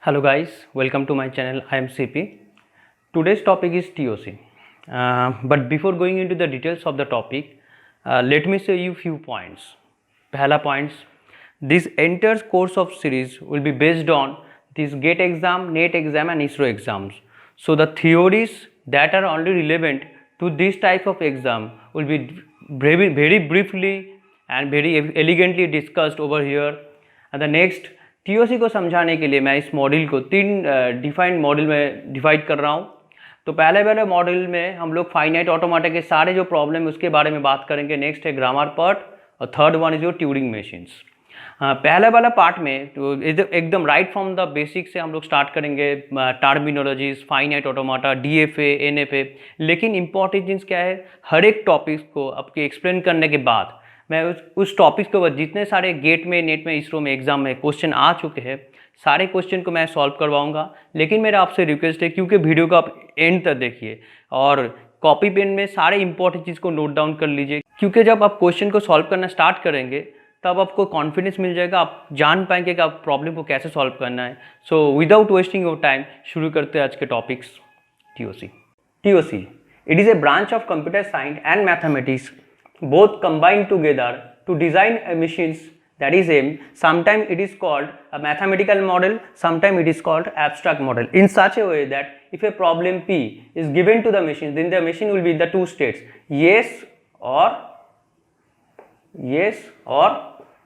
Hello guys, welcome to my channel. I am CP. Today's topic is TOC. But before going into the details of the topic, let me say you few points. Pehla points. This entire course of series will be based on this GATE exam, NET exam and ISRO exams. So the theories that are only relevant to this type of exam will be very briefly and very elegantly discussed over here. And the next TOC को समझाने के लिए मैं इस module को तीन defined module में divide कर रहा हूँ। तो पहले मॉड्यूल में हम लोग फाइनाइट ऑटोमाटा के सारे जो प्रॉब्लम है उसके बारे में बात करेंगे। नेक्स्ट है ग्रामर पार्ट और third one is your Turing machines. पहले वाला पार्ट में तो एकदम राइट फ्रॉम द बेसिक से हम लोग स्टार्ट करेंगे, टर्मिनोलॉजीज, फाइनाइट ऑटोमाटा, डीएफए, एनएफए। लेकिन इंपॉर्टेंट चीज़ क्या है, हर एक टॉपिक्स को आपके एक्सप्लेन करने के बाद मैं उस टॉपिक के ऊपर जितने सारे गेट में, नेट में, इसरो में, एग्जाम में क्वेश्चन आ चुके हैं सारे क्वेश्चन को मैं सॉल्व करवाऊंगा। लेकिन मेरा आपसे रिक्वेस्ट है क्योंकि वीडियो को आप एंड तक देखिए और कॉपी पेन में सारे इंपॉर्टेंट चीज़ को नोट डाउन कर लीजिए, क्योंकि जब आप क्वेश्चन को सॉल्व करना स्टार्ट करेंगे तब आपको कॉन्फिडेंस मिल जाएगा, आप जान पाएंगे कि आप प्रॉब्लम को कैसे सॉल्व करना है। So without wasting your time शुरू करते हैं आज के topics. TOC it is a branch of computer science and mathematics both combined together to design a machines that is aim. Sometimes it is called a mathematical model, sometimes it is called abstract model, in such a way that if a problem P is given to the machine, then the machine will be in the two states, yes or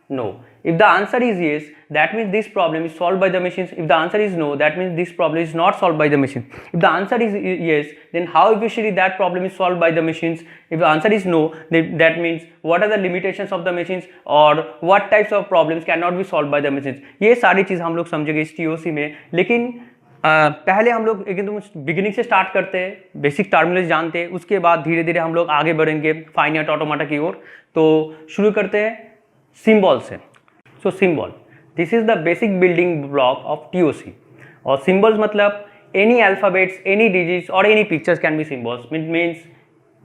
no. If the answer is yes, that means this problem is solved by the machines. If the answer is no, that means this problem is not solved by the machine. If the answer is yes, then how efficiently that problem is solved by the machines. If the answer is no, then that means what are the limitations of the machines or what types of problems cannot be solved by the machines. ये सारी चीज़ हम लोग समझेंगे इस TOC में। लेकिन पहले हम लोग एकदम बिगिनिंग से स्टार्ट करते हैं, बेसिक टर्मिनोलॉजी जानते हैं, उसके बाद धीरे धीरे हम लोग आगे बढ़ेंगे फाइनाइट ऑटोमाटा की ओर। तो शुरू करते हैं सिंबल से। So symbol, this is the basic building block of TOC। और सिंबल्स मतलब एनी अल्फाबेट्स, एनी डिजिट्स और any pictures can be symbols. Means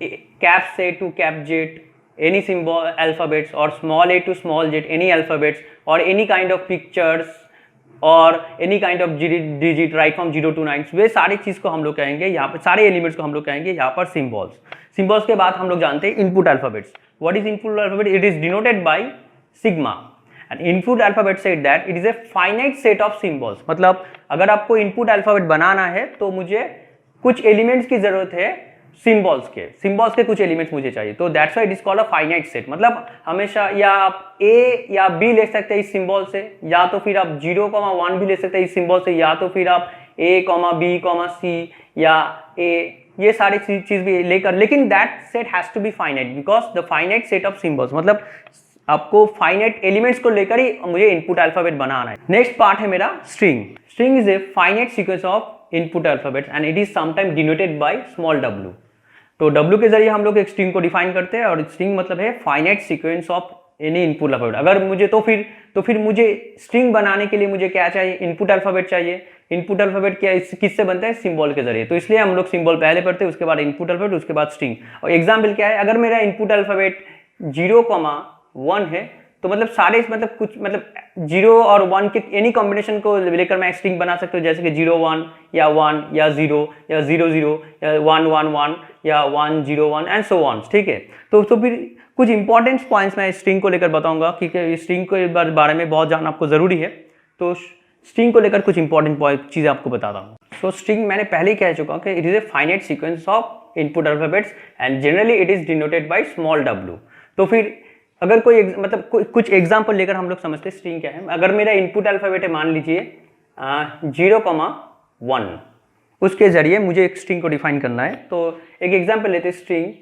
cap से to cap Z, any symbol alphabets, और small A to small Z, any alphabets और any kind of pictures और any kind of digit right from 0 to 9। वे सारी चीज़ को हम लोग कहेंगे यहाँ पर, सारे एलिमेंट्स को हम लोग कहेंगे यहाँ पर सिंबल्स। सिंबल्स के बाद हम लोग जानते हैं input alphabets. What is input alphabet? It is denoted by sigma. And input alphabet said that it is a finite set of symbols. मतलब अगर आपको इनपुट अल्फाबेट बनाना है तो मुझे कुछ एलिमेंट्स की जरूरत है, सिंबल्स के कुछ एलिमेंट्स मुझे चाहिए। तो that's why it is called a finite set. मतलब हमेशा या आप ए या बी ले सकते हैं इस सिंबल से, या तो फिर आप 0,1 भी ले सकते हैं इस सिंबल से, या तो फिर आप ए, बी, सी या ए, ये सारी चीज भी लेकर। लेकिन that set has to be finite because the finite set of symbols, मतलब आपको फाइनाइट एलिमेंट्स को लेकर ही मुझे इनपुट अल्फाबेट बनाना है। नेक्स्ट पार्ट है मेरा string. String is a finite sequence of input alphabets and it is sometime denoted by small w। तो w के जरिए हम लोग एक स्ट्रिंग को डिफाइन करते हैं, और स्ट्रिंग मतलब है finite sequence of any input alphabet. अगर मुझे तो फिर मुझे स्ट्रिंग बनाने के लिए मुझे क्या चाहिए? इनपुट अल्फाबेट चाहिए। इनपुट अल्फाबेट क्या किससे बनता है? सिंबल के जरिए। तो इसलिए हम लोग सिंबल पहले पढ़ते हैं, उसके बाद इनपुट अल्फाबेट, उसके बाद स्ट्रिंग। और एग्जाम्पल क्या है? अगर मेरा इनपुट अल्फाबेट 0,1 है तो मतलब सारे कुछ 0 और 1 के एनी कॉम्बिनेशन को लेकर मैं स्ट्रिंग बना सकता हूँ, जैसे कि 0,1 या 1 या 0 या 0,0 या 1,1,1 या 1,0,1 एंड सो ऑन। ठीक है, तो फिर कुछ इंपॉर्टेंट पॉइंट्स मैं स्ट्रिंग को लेकर बताऊंगा, क्योंकि स्ट्रिंग के बारे में बहुत जानना आपको जरूरी है। तो स्ट्रिंग को लेकर कुछ इंपॉर्टेंट चीज़ आपको बताता हूँ। सो स्ट्रिंग मैंने पहले ही कह चुका हूँ कि it is a finite sequence of input alphabets and generally it is denoted by small w। तो फिर अगर कुछ एग्जाम्पल लेकर हम लोग समझते स्ट्रिंग क्या है। अगर मेरा इनपुट अल्फाबेट है, मान लीजिए 0,1, उसके जरिए मुझे एक स्ट्रिंग को डिफाइन करना है। तो एक एग्जाम्पल लेते हैं, स्ट्रिंग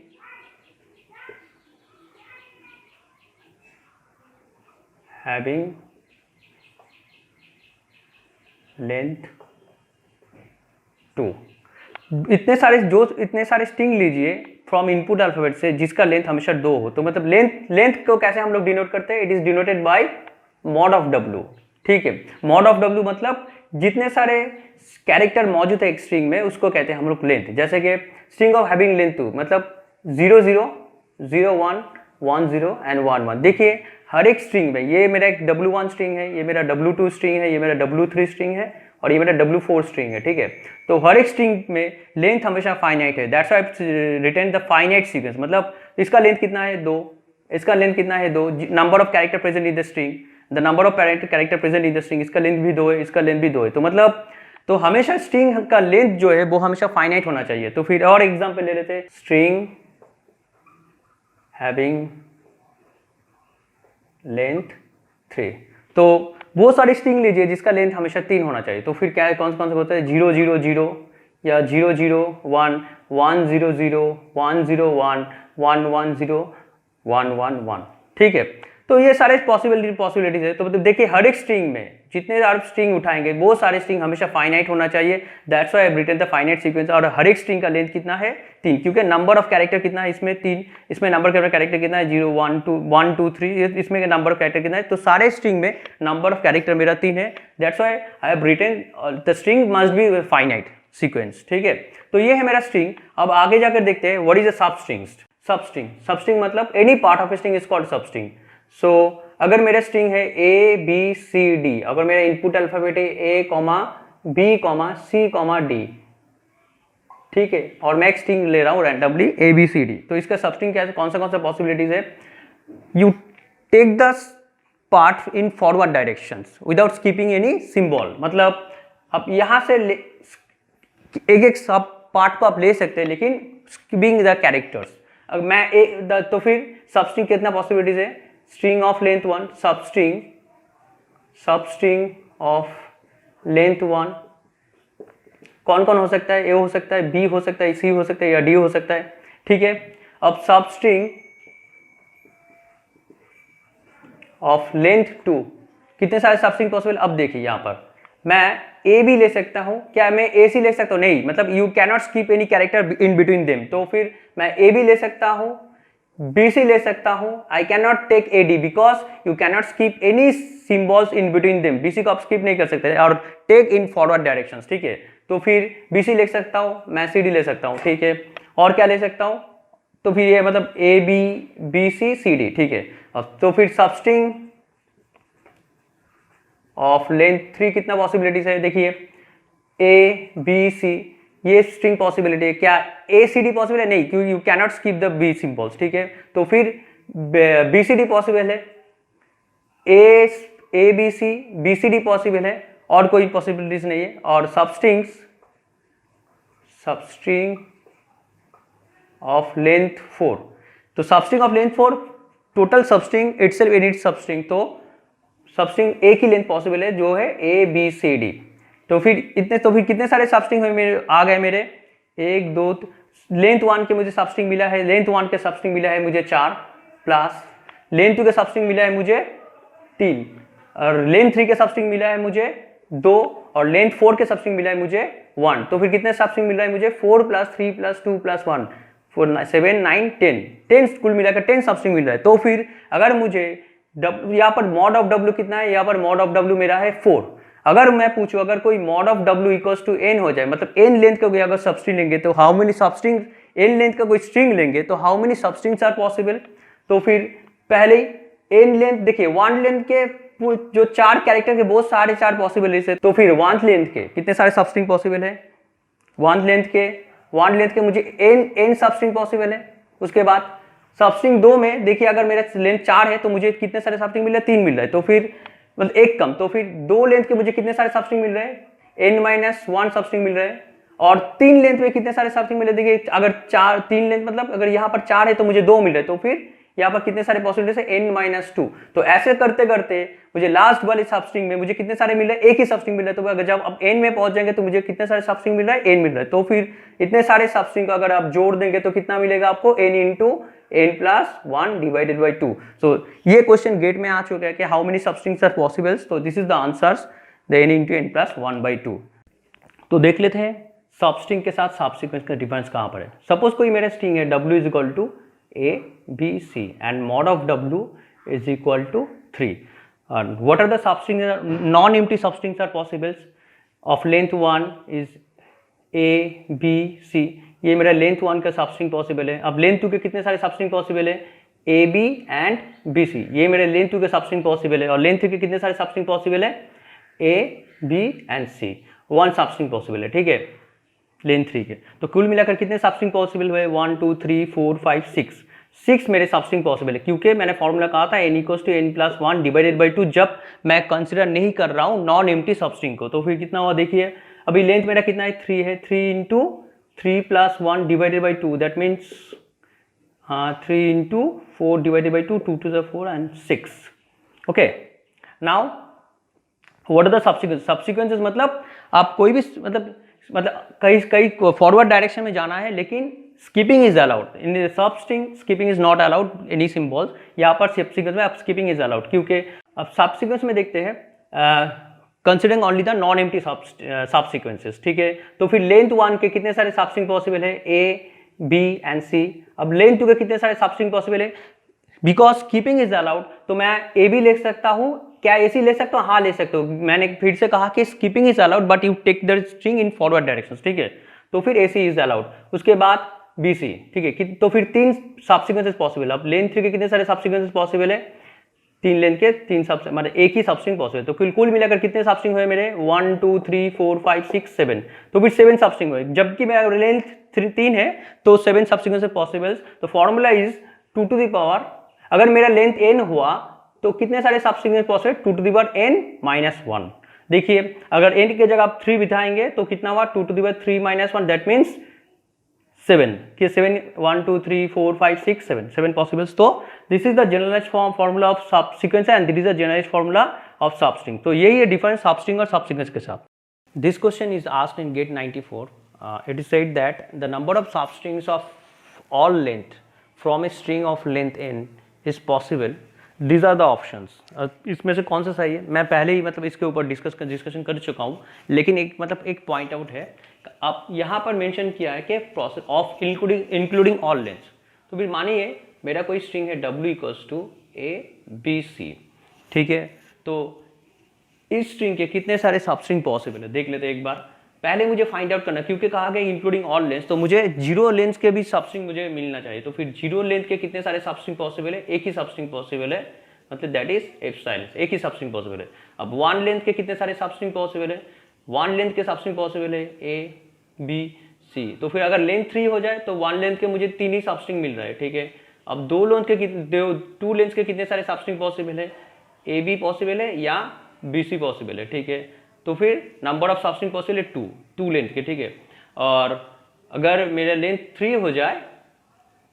हैविंग लेंथ 2। इतने सारे स्ट्रिंग लीजिए फ्रॉम इनपुट अल्फाबेट से जिसका लेंथ हमेशा 2 हो। तो मतलब लेंथ को कैसे हम लोग डिनोट करते हैं? It is denoted by mod of w। ठीक है, मॉड ऑफ w मतलब जितने सारे कैरेक्टर मौजूद है एक स्ट्रिंग में उसको कहते हैं हम लोग लेंथ। जैसे कि स्ट्रिंग ऑफ हैविंग लेंथ 2 मतलब 0, 0, 0, 1, 1, 0 एंड 1, 1। देखिए हर एक स्ट्रिंग में, ये मेरा एक W1 स्ट्रिंग है, ये मेरा W2 स्ट्रिंग है, ये मेरा W3 स्ट्रिंग है, और ये मेरा W4 स्ट्रिंग है, ठीक है। तो हर एक स्ट्रिंग में लेंथ हमेशा फाइनाइट है, that's why I return the finite sequence. मतलब इसका लेंथ कितना है 2, इसका लेंथ कितना है 2, number of character present in the string, the number of character present in the string, इसका लेंथ भी 2 है, इसका लेंथ भी 2 है। तो मतलब तो हमेशा स्ट्रिंग का लेंथ जो है वो हमेशा फाइनाइट होना चाहिए। तो फिर और एग्जांपल ले लेते हैं, स्ट्रिंग हैविंग लेंथ 3। तो वो सारी स्ट्रिंग लीजिए जिसका लेंथ हमेशा 3 होना चाहिए। तो फिर क्या है, कौन से होता है, 0 0 0 या 0 0 1 1 0 0 1 0 1 1 1 0 1 1 1, ठीक है। तो ये सारे पॉसिबिलिटीज है। तो मतलब देखिए हर एक स्ट्रिंग में जितने आप स्ट्रिंग उठाएंगे वो सारे स्ट्रिंग हमेशा फाइनाइट होना चाहिए, that's why I have written the finite sequence. और हर एक स्ट्रिंग का लेंथ कितना है 3, क्योंकि नंबर ऑफ कैरेक्टर कितना है इसमें 3, इसमें नंबर ऑफ कैरेक्टर कितना है 0 1 2 1 2 3, इसमें नंबर ऑफ कैरेक्टर कितना है। तो सारे स्ट्रिंग में नंबर ऑफ कैरेक्टर मेरा 3 है, that's why I have written the string must be finite sequence, ठीक है। तो ये है मेरा स्ट्रिंग। अब आगे जाकर देखते हैं what is a substring. Substring मतलब any part of string is called substring. So अगर मेरा स्ट्रिंग है ए बी सी डी, अगर मेरा इनपुट अल्फाबेट है A comma B comma C comma D, ठीक है, और मैं एक स्ट्रिंग ले रहा हूँ randomly A B C D, तो इसका सबस्ट्रिंग क्या है, कौन सा पॉसिबिलिटीज है, you take the part in forward directions without skipping any symbol. मतलब अब यहाँ से एक सब पार्ट को आप ले सकते हैं लेकिन स्कीपिंग द कैरेक्टर्स। अब मैं तो फिर सबस्ट्रिंग कितना पॉसिबिलिटीज है, string of length 1, substring of length 1 कौन कौन हो सकता है, ए हो सकता है, बी हो सकता है, सी हो सकता है या डी हो सकता है, ठीक है। अब सबस्ट्रिंग ऑफ लेंथ 2 कितने सारे सबस्ट्रिंग पॉसिबल। अब देखिए यहाँ पर मैं ए भी ले सकता हूँ, क्या मैं ए सी ले सकता हूँ, नहीं, मतलब you cannot skip any character in between them. तो फिर मैं ए भी ले सकता हूँ, बी सी ले सकता हूँ, I can not take A D because you cannot skip any symbols in between them. B C को आप स्कीप नहीं कर सकते और टेक इन फॉरवर्ड डायरेक्शंस, ठीक है। तो फिर बी सी ले सकता हूँ, मैं सी डी ले सकता हूँ, ठीक है। और क्या ले सकता हूँ, तो फिर ये मतलब A B B C C D, ठीक है। अब तो फिर सबस्ट्रिंग ऑफ लेंथ 3 कितना पॉसिबिलिटीज है, देखिए ए बी सी ये स्ट्रिंग पॉसिबिलिटी है, क्या ए सी डी पॉसिबल है, नहीं, क्योंकि you cannot skip the B symbols, ठीक है। तो फिर बी सी डी पॉसिबल है, A B C B C D possible है, और कोई पॉसिबिलिटीज नहीं है। और सबस्ट्रिंग ऑफ लेंथ 4, तो substring of length 4 total substring itself in its substring, तो सबस्ट्रिंग ए की लेंथ पॉसिबल है जो है ए बी सी डी। तो फिर कितने सारे सबस्ट्रिंग मेरे आ गए, मेरे 1 2 लेंथ 1 के मुझे सबस्ट्रिंग मिला है, लेंथ 1 के सबस्ट्रिंग मिला है मुझे 4, प्लस लेंथ 2 के सबस्ट्रिंग मिला है मुझे 3, और लेंथ 3 के सबस्ट्रिंग मिला है मुझे 2, और लेंथ 4 के सबस्ट्रिंग मिला है मुझे 1। तो फिर कितने सबस्ट्रिंग मिल रहा है मुझे, 4 + 3 + 2 + 1 4 7 9 10 कुल मिलाकर 10 सबस्ट्रिंग मिल रहा है। तो फिर अगर मुझे यहाँ पर मॉड ऑफ W कितना है, यहाँ पर मॉड ऑफ W मेरा है 4। अगर मैं पूछूं अगर कोई मॉड ऑफ W = n हो जाए, मतलब n लेंथ का कोई अगर सबस्ट्रिंग लेंगे तो how many substring, n length का कोई स्ट्रिंग लेंगे तो how many substrings are possible. तो फिर पहले ही n लेंथ देखिए 1 लेंथ के जो 4 कैरेक्टर के बहुत सारे 4 पॉसिबिलिटीज है। तो फिर 1 लेंथ के कितने सारे सबस्ट्रिंग पॉसिबल है, 1 लेंथ के मुझे n सबस्ट्रिंग पॉसिबल है। उसके बाद सबस्ट्रिंग 2 में देखिए अगर मेरा लेंथ 4 है तो मुझे कितने सारे सबस्ट्रिंग मिल रहे हैं, 3 मिल रहा है। तो फिर मतलब एक कम, तो फिर 2 लेंथ के मुझे कितने सारे सबस्ट्रिंग मिल रहे हैं, n-1 सबस्ट्रिंग मिल रहे हैं। और 3 लेंथ में कितने सारे सबस्ट्रिंग मिल रहे हैं, देखिए अगर 3 लेंथ मतलब अगर यहाँ पर 4 है तो मुझे 2 मिल रहे हैं। तो फिर यहाँ पर कितने सारे पॉसिबिलिटीज है, n-2। तो ऐसे करते करते मुझे लास्ट वाले सबस्ट्रिंग में मुझे कितने सारे मिल रहे हैं, एक ही सबस्ट्रिंग मिल रहा है। तो अगर जब अब n में पहुंच जाएंगे तो मुझे कितने सारे सबस्ट्रिंग मिल रहा है, n मिल रहा है। तो फिर इतने सारे सबस्ट्रिंग को अगर आप जोड़ देंगे तो कितना मिलेगा आपको, n × n + 1 / 2। सो ये क्वेश्चन गेट में आ चुका है कि how many substrings are possibles. तो this is the answers, the n × n + 1/2। तो देख लेते हैं सबस्ट्रिंग के साथ सबसीक्वेंस का डिफरेंस कहाँ पर है। सपोज कोई मेरा स्ट्रिंग है W = A B C and mod of W = 3, and what are the substrings, non-empty substrings are possible of length 1 is A B C। ये मेरा लेंथ 1 का सबस्ट्रिंग पॉसिबल है। अब लेंथ 2 के कितने सारे सबस्ट्रिंग पॉसिबल है, A B and B C, ये मेरे लेंथ 2 के सबस्ट्रिंग पॉसिबल है। और लेंथ 3 के कितने सारे सबस्ट्रिंग पॉसिबल है, A B and C. 1 substring possible है, ठीक है, लेंथ 3 के। तो कुल मिलाकर कितने सबस्ट्रिंग पॉसिबल हुए? 1 2 3 4 5 6, 6 मेरे सबस्ट्रिंग पॉसिबल है, क्योंकि मैंने फॉर्मूला कहा था n=n+1 डिवाइडेड बाई 2 जब मैं कंसिडर नहीं कर रहा हूँ नॉन एम्प्टी सबस्ट्रिंग को। तो फिर कितना हुआ देखिए, अभी लेंथ मेरा कितना है? 3 है, 3 into 3 + 1 divided by 2, that means 3 into 4 divided by 2, 2 to the 4 and 6। Okay, now what are the subsequences? मतलब आप कोई भी मतलब कई फॉरवर्ड डायरेक्शन में जाना है, लेकिन स्किपिंग इज अलाउड इन सब string, skipping is not allowed any symbols. यहाँ पर सब्सिक्वेंस में अब स्किपिंग इज अलाउड, क्योंकि अब सब्सिक्वेंस में देखते हैं considering only the non empty subsequences, ठीक है। तो फिर लेंथ 1 के कितने सारे सबस्ट्रिंग पॉसिबल है? ए, बी एंड सी। अब लेंथ 2 के कितने सारे सबस्ट्रिंग पॉसिबल है? बिकॉज स्किपिंग इज अलाउड, तो मैं ए भी ले सकता हूँ, क्या एसी ले सकता हूँ? हाँ ले सकते हो। मैंने फिर से कहा कि skipping is allowed but you take the string in forward direction, ठीक है। तो फिर एसी इज अलाउड, उसके बाद बीसी, ठीक है। तो फिर 3 सब्सिक्वेंसेस पॉसिबल। अब लेंथ 3 के कितने सारे सब्सिक्वेंसेस पॉसिबल है? 3 लेंथ के 3 सब मतलब एक ही सबस्ट्रिंग पॉसिबल। तो कुल मिलाकर कितने सबस्ट्रिंग हुए मेरे? 1 2 3 4 5 6 7। तो फिर 7 सबस्ट्रिंग हुए, जबकि मेरा लेंथ 3 है तो 7 सबस्ट्रिंग पॉसिबल। तो formula is 2 to the power, अगर मेरा लेंथ n हुआ तो कितने सारे substring possible? 2 to the power n-1। देखिए, अगर n की जगह आप 3 बिठाएंगे तो कितना हुआ? 2 to the power 3-1, that means 7 कि 7 1 2 3 4 5 6 7 पॉसिबल्स। तो this is the generalised formula of subsequence and this is the generalised formula of substring. तो यही है डिफरेंस सबस्ट्रिंग और सबसीक्वेंस के साथ। This question is asked in GATE 94। It is said that the number of substrings of all length from a string of length n is possible, these are the options. इसमें से कौन सा सही है? मैं पहले ही मतलब इसके ऊपर डिस्कशन कर चुका हूँ, लेकिन एक पॉइंट आउट है। अब यहाँ पर मेंशन किया है कि process of including all lengths. तो फिर मानिए मेरा कोई स्ट्रिंग है w = a-b-c, ठीक है। तो इस स्ट्रिंग के कितने सारे सबस्ट्रिंग पॉसिबल है देख लेते हैं एक बार। पहले मुझे फाइंड आउट करना, क्योंकि कहा गया इंक्लूडिंग ऑल लेंथ, तो मुझे 0 लेंथ के भी सबस्ट्रिंग मुझे मिलना चाहिए। तो फिर 0 लेंथ के कितने सारे सबस्ट्रिंग पॉसिबल है? एक ही सबस्ट्रिंग पॉसिबल है, मतलब दैट इज एप्सिलॉन, एक ही सबस्ट्रिंग पॉसिबल है। अब 1 लेंथ के कितने सारे सबस्ट्रिंग पॉसिबल है? 1 लेंथ के सबस्ट्रिंग पॉसिबल है ए, बी, सी। तो फिर अगर लेंथ 3 हो जाए तो 1 लेंथ के मुझे 3 ही सबस्ट्रिंग मिल रहा है, ठीक है। अब 2 लेंथ के कितने सारे सबस्ट्रिंग पॉसिबल है? ए बी पॉसिबल है या बी सी पॉसिबल है, ठीक है। तो फिर नंबर ऑफ सबस्ट्रिंग पॉसिबल है 2 लेंथ के, ठीक है। और अगर मेरा लेंथ 3 हो जाए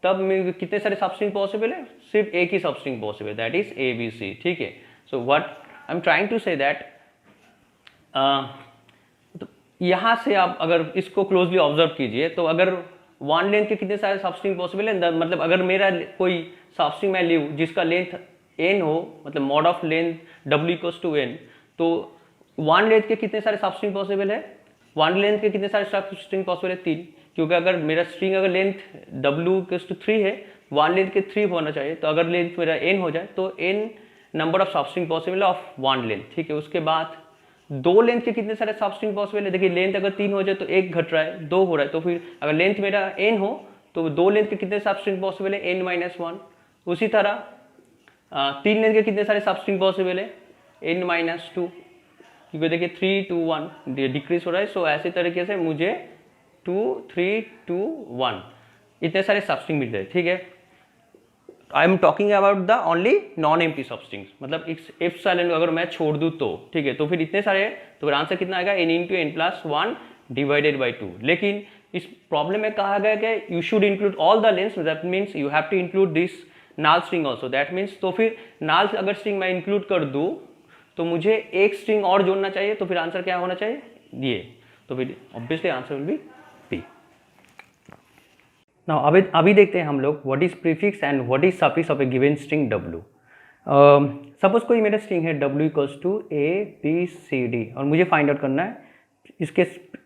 तब कितने सारे सबस्ट्रिंग पॉसिबल है? सिर्फ एक ही substring possible, that is A B C, ठीक है। So what I am trying to say that, यहाँ से आप अगर इसको क्लोजली ऑब्जर्व कीजिए तो अगर 1 लेंथ के कितने सारे सबस्ट्रिंग पॉसिबल है, मतलब अगर मेरा कोई सबस्ट्रिंग मैं लूँ जिसका लेंथ n हो, मतलब mod of length w = n, तो 1 लेंथ के कितने सारे सबस्ट्रिंग पॉसिबल है? 1 लेंथ के कितने सारे सबस्ट्रिंग पॉसिबल है? 3, क्योंकि अगर मेरा स्ट्रिंग अगर लेंथ w = 3 है, 1 लेंथ के 3 होना चाहिए। तो अगर लेंथ मेरा n हो जाए तो n number of substring possible of 1 length, ठीक है। उसके बाद 2 लेंथ के कितने सारे सबस्ट्रिंग पॉसिबल है? देखिए, लेंथ अगर 3 हो जाए तो 1 घट रहा है, 2 हो रहा है। तो फिर अगर लेंथ मेरा n हो तो 2 लेंथ के कितने सबस्ट्रिंग पॉसिबल है? n-1। उसी तरह 3 लेंथ के कितने सारे सबस्ट्रिंग पॉसिबल है? n-2, क्योंकि देखिए 3 2 1 डिक्रीज हो रहा है। सो ऐसे तरीके से मुझे 2 3 2 1 इतने सारे सबस्ट्रिंग मिल रहे, ठीक है। I am talking about the only non empty substrings, मतलब एप्सिलॉन अगर मैं छोड़ दूँ तो, ठीक है। तो फिर इतने सारे, तो फिर आंसर कितना आएगा? n×n+1 divided by 2। लेकिन इस प्रॉब्लम में कहा गया कि you should include all the lengths, that means you have to include this null string also, that means. तो फिर नाल अगर स्ट्रिंग मैं इंक्लूड कर दूँ तो मुझे एक स्ट्रिंग और जोड़ना चाहिए। तो फिर आंसर क्या होना चाहिए? ये। तो फिर obviously answer will be B. Now अभी देखते हैं हम लोग what is prefix and what is suffix of a given string w। Suppose कोई मेरा स्ट्रिंग है w = a-b-c-d और मुझे फाइंड आउट करना है इस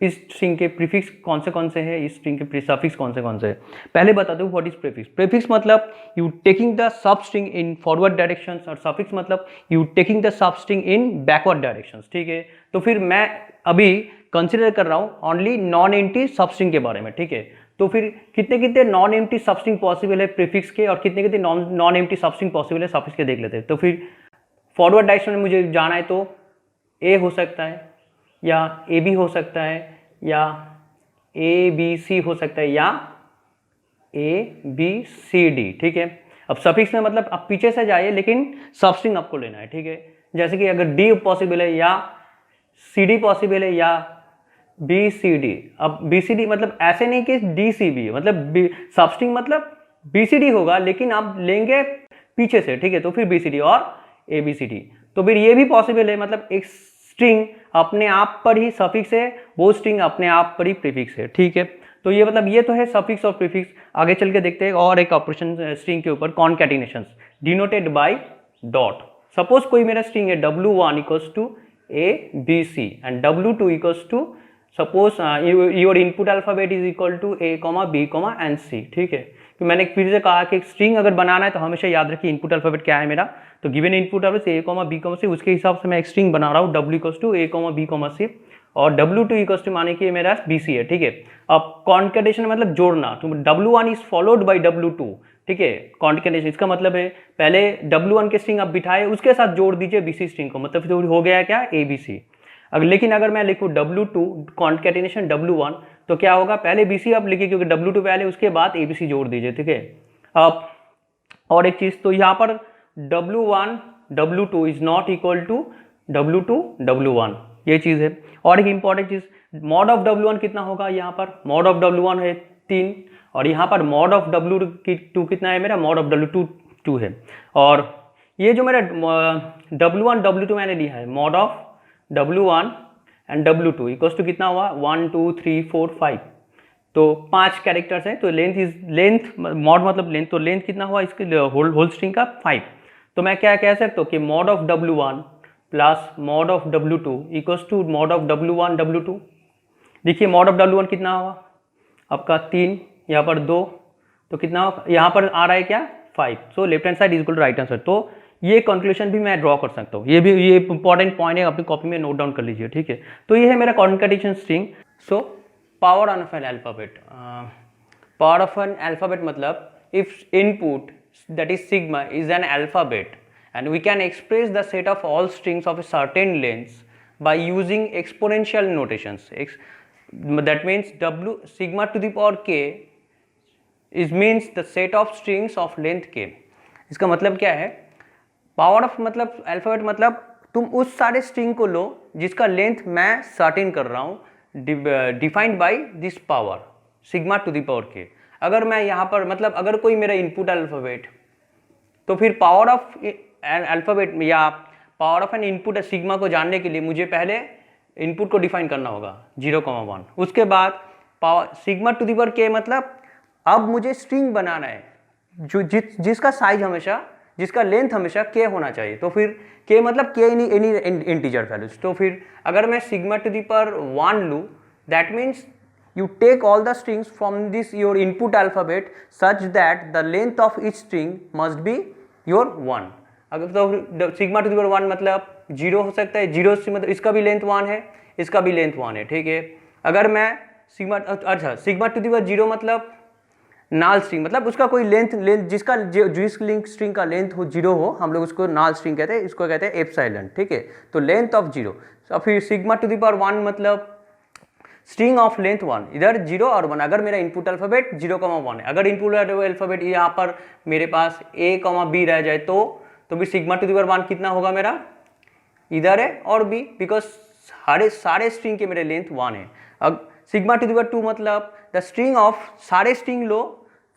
स्ट्रिंग के प्रीफिक्स कौन से हैं, इस स्ट्रिंग के सफिक्स कौन से हैं। पहले बता दूं व्हाट इज प्रीफिक्स। प्रीफिक्स मतलब you taking the sub string in forward directions, और सफिक्स मतलब you taking the sub string in backward directions, ठीक है। तो फिर मैं अभी कंसिडर कर रहा हूं ओनली नॉन एम्प्टी सब स्ट्रिंग के बारे में, ठीक है। तो फिर कितने नॉन एम्प्टी सब स्ट्रिंग पॉसिबल है प्रीफिक्स के, और कितने नॉन एम्प्टी सब स्ट्रिंग पॉसिबल है सफिक्स के, देख लेते हैं। तो फिर फॉरवर्ड डायरेक्शन में मुझे जाना है तो ए हो सकता है, या ए बी हो सकता है, या ए बी सी हो सकता है, या ए बी सी डी, ठीक है। अब सफिक्स में मतलब आप पीछे से जाइए लेकिन सब स्ट्रिंग आपको लेना है, ठीक है। जैसे कि अगर डी पॉसिबल है या सी डी पॉसिबल है या बी सी डी। अब बी सी डी मतलब ऐसे नहीं कि डी सी बी, मतलब सब स्ट्रिंग मतलब बी सी डी होगा लेकिन आप लेंगे पीछे से, ठीक है। तो फिर बी सी डी और ए बी सी डी। तो फिर ये भी पॉसिबल है, मतलब एक स्ट्रिंग अपने आप पर ही सफिक्स है, वो स्ट्रिंग अपने आप पर ही प्रीफिक्स है, ठीक है। तो ये मतलब ये तो है सफिक्स और प्रीफिक्स। आगे चल के देखते हैं और एक ऑपरेशन स्ट्रिंग के ऊपर, concatenations denoted by dot. Suppose कोई मेरा स्ट्रिंग है W1 equals to A B C and W2 equals to suppose your input alphabet is equal to A comma B comma and C, ठीक है। तो मैंने फिर से कहा कि एक स्ट्रिंग अगर बनाना है तो हमेशा याद रखिए इनपुट अल्फाबेट क्या है मेरा। तो given input alphabet A comma B comma C, उसके हिसाब से मैं एक स्ट्रिंग बना रहा हूँ W equals to A comma B comma C, और W2 इक्वल्स टू माने कि मेरा बी सी है, ठीक है। अब कॉन्कैटिनेशन मतलब जोड़ना, तो W1 is followed by W2, ठीक है। कॉन्कैटिनेशन इसका मतलब है पहले W1 के स्ट्रिंग आप बिठाए उसके साथ जोड़ दीजिए BC स्ट्रिंग को, मतलब तो हो गया क्या ABC। लेकिन अगर मैं लिखूँ W2 कॉन्कैटिनेशन W1 तो क्या होगा, पहले BC आप लिखिए क्योंकि W2 पहले, उसके बाद ABC जोड़ दीजिए, ठीक है। अब और एक चीज़, तो यहाँ पर W1 W2 is not equal to W2 W1, ये चीज़ है। और एक important cheese, mod of W1 कितना होगा, यहाँ पर मॉड ऑफ W1 है 3, और यहाँ पर मॉड ऑफ W2 कितना है मेरा, मॉड ऑफ W2 2 है। और ये जो मेरा W1 W2 मैंने लिया है, mod of W1 and W2 equals to कितना हुआ, 1 2 3 4 5, तो 5 कैरेक्टर्स हैं। तो लेंथ मॉड मतलब लेंथ, तो लेंथ कितना हुआ इसके होल स्ट्रिंग का 5। तो मैं क्या कह सकता हूँ कि mod of W1 plus mod of W2 equals to mod of W1 W2। देखिए मॉड ऑफ W1 कितना हुआ आपका 3, यहाँ पर 2, तो कितना होगा यहाँ पर आ रहा है क्या 5। So left hand side is equal to right hand side. तो ये कंक्लूजन भी मैं ड्रॉ कर सकता हूँ, ये इंपॉर्टेंट पॉइंट है, अपनी कॉपी में नोट डाउन कर लीजिए, ठीक है। तो ये है मेरा concatenation string. So power of N alphabet, power of N alphabet मतलब if input that is sigma is an alphabet and we can express the set of all strings of a certain length by using exponential notations. That means W sigma to the power k is means the set of strings of length k. इसका मतलब क्या है, power of मतलब alphabet मतलब तुम उस सारे string को लो जिसका लेंथ मैं सर्टेन कर रहा हूँ, defined by this power sigma two the power के। अगर मैं यहाँ पर मतलब अगर कोई मेरा इनपुट अल्फाबेट, तो फिर पावर ऑफ एन अल्फाबेट या power of N input sigma को जानने के लिए मुझे पहले इनपुट को डिफाइन करना होगा 0,1, उसके बाद power sigma two the power के, मतलब अब मुझे स्ट्रिंग बनाना है जो जिसका साइज हमेशा, जिसका लेंथ हमेशा के होना चाहिए। तो फिर के मतलब के एनी इंटीजर वैल्यूज। तो फिर अगर मैं सिग्मा टू द पावर 1 लूँ, that means you take all the strings from this your input alphabet such that the length of each string must be your 1। अगर तो सिग्मा टू द पावर 1 मतलब 0 हो सकता है, 0 से मतलब इसका भी लेंथ 1 है, इसका भी लेंथ 1 है, ठीक है। अगर मैं सिग्मा अच्छा सिग्मा टू द पावर 0 मतलब नाल स्ट्रिंग, मतलब उसका कोई लेंथ जिसका जिस लिंक स्ट्रिंग का लेंथ हो 0 हो, हम लोग उसको नाल स्ट्रिंग कहते हैं, इसको कहते हैं एप्सिलॉन, ठीक है। तो लेंथ ऑफ 0। तो फिर सिग्मा टू द पावर 1 मतलब स्ट्रिंग ऑफ लेंथ 1, इधर 0 और 1। अगर मेरा इनपुट अल्फाबेट 0,1 है, अगर इनपुट अल्फाबेट यहाँ पर मेरे पास A, B रह जाए तो फिर सिग्मा टू द पावर 1 कितना होगा मेरा, इधर है और B, बिकॉज सारे स्ट्रिंग के मेरे लेंथ 1 है। अब सिग्मा टू द पावर 2 मतलब द स्ट्रिंग ऑफ सारे string low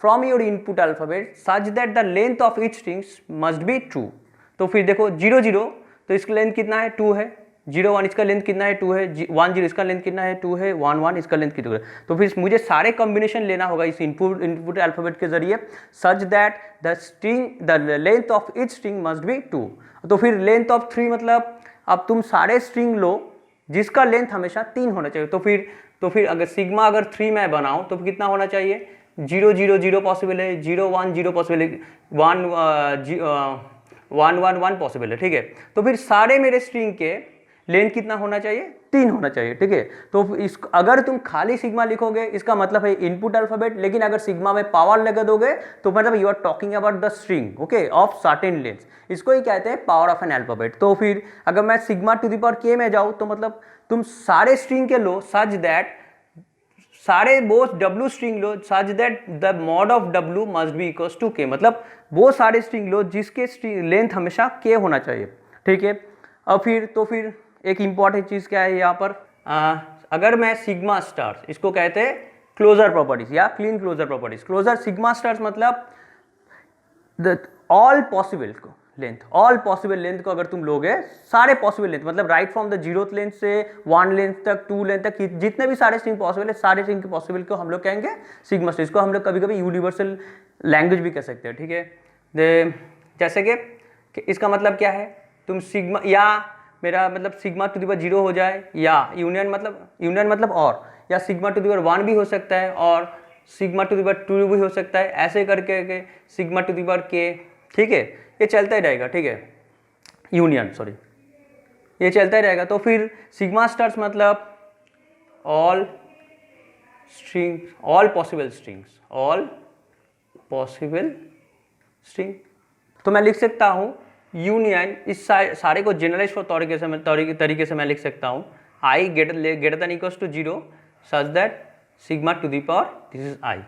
from your input alphabet such that the length of each string must be true. तो फिर देखो 0 0 तो इसका लेंथ कितना है 2 है, 0 1 इसका लेंथ कितना है 2 है, 1 0 इसका लेंथ कितना है 2 है, 1 1 इसका लेंथ कितना है। तो फिर मुझे सारे कॉम्बिनेशन लेना होगा इस इनपुट अल्फाबेट के जरिए सच that the length of each string must B 2। तो फिर लेंथ ऑफ 3 मतलब अब तुम सारे स्ट्रिंग लो जिसका लेंथ हमेशा 3 होना चाहिए। तो फिर अगर सिग्मा अगर 3 मैं बनाऊँ तो कितना होना चाहिए, 0 0 0 पॉसिबल है, 0 1 0 पॉसिबल है, 1 1 1 पॉसिबल है, ठीक है। तो फिर सारे मेरे स्ट्रिंग के लेंथ कितना होना चाहिए, 3 होना चाहिए, ठीक है। तो इस अगर तुम खाली सिग्मा लिखोगे इसका मतलब है इनपुट अल्फाबेट, लेकिन अगर सिग्मा में पावर लगा दोगे तो मतलब you are talking about the string, okay, of certain length. इसको ही कहते हैं पावर ऑफ एन अल्फाबेट। तो फिर अगर मैं सिग्मा टू द पावर के में जाऊँ तो मतलब तुम सारे स्ट्रिंग के लो सच दैट सारे बोथ W स्ट्रिंग लो such that the mod of W must be equals to K, मतलब वो सारे स्ट्रिंग लो जिसके लेंथ हमेशा K होना चाहिए, ठीक है। अब फिर एक इंपॉर्टेंट चीज़ क्या है यहाँ पर, अगर मैं सिग्मा स्टार्स, इसको कहते हैं क्लोजर प्रॉपर्टीज या Kleene closure properties. Closure sigma stars मतलब ऑल पॉसिबल लेंथ को अगर तुम लोगे, सारे पॉसिबल लेंथ मतलब right from the zeroth length से 1 लेंथ तक 2 लेंथ तक जितने भी सारे स्ट्रिंग पॉसिबल है, सारे स्ट्रिंग के पॉसिबल को हम लोग कहेंगे सिग्मा स्टार। इसको हम लोग कभी कभी यूनिवर्सल लैंग्वेज भी कह सकते हैं, ठीक है। जैसे कि इसका मतलब क्या है, तुम सिग्मा या मेरा मतलब सिग्मा टू द पावर 0 हो जाए, या यूनियन मतलब और, या सिग्मा टू द पावर 1 भी हो सकता है और सिग्मा टू द पावर 2 भी हो सकता है, ऐसे करके sigma two the power K, ठीक है, ये चलता ही रहेगा, ठीक है। ये चलता ही रहेगा। तो फिर सिग्मा स्टार्स मतलब ऑल पॉसिबल स्ट्रिंग। तो मैं लिख सकता हूँ यूनियन, इस सारे को जनरलाइज तरीके से मैं लिख सकता हूँ I greater than equals to 0 such that sigma to the power this is I,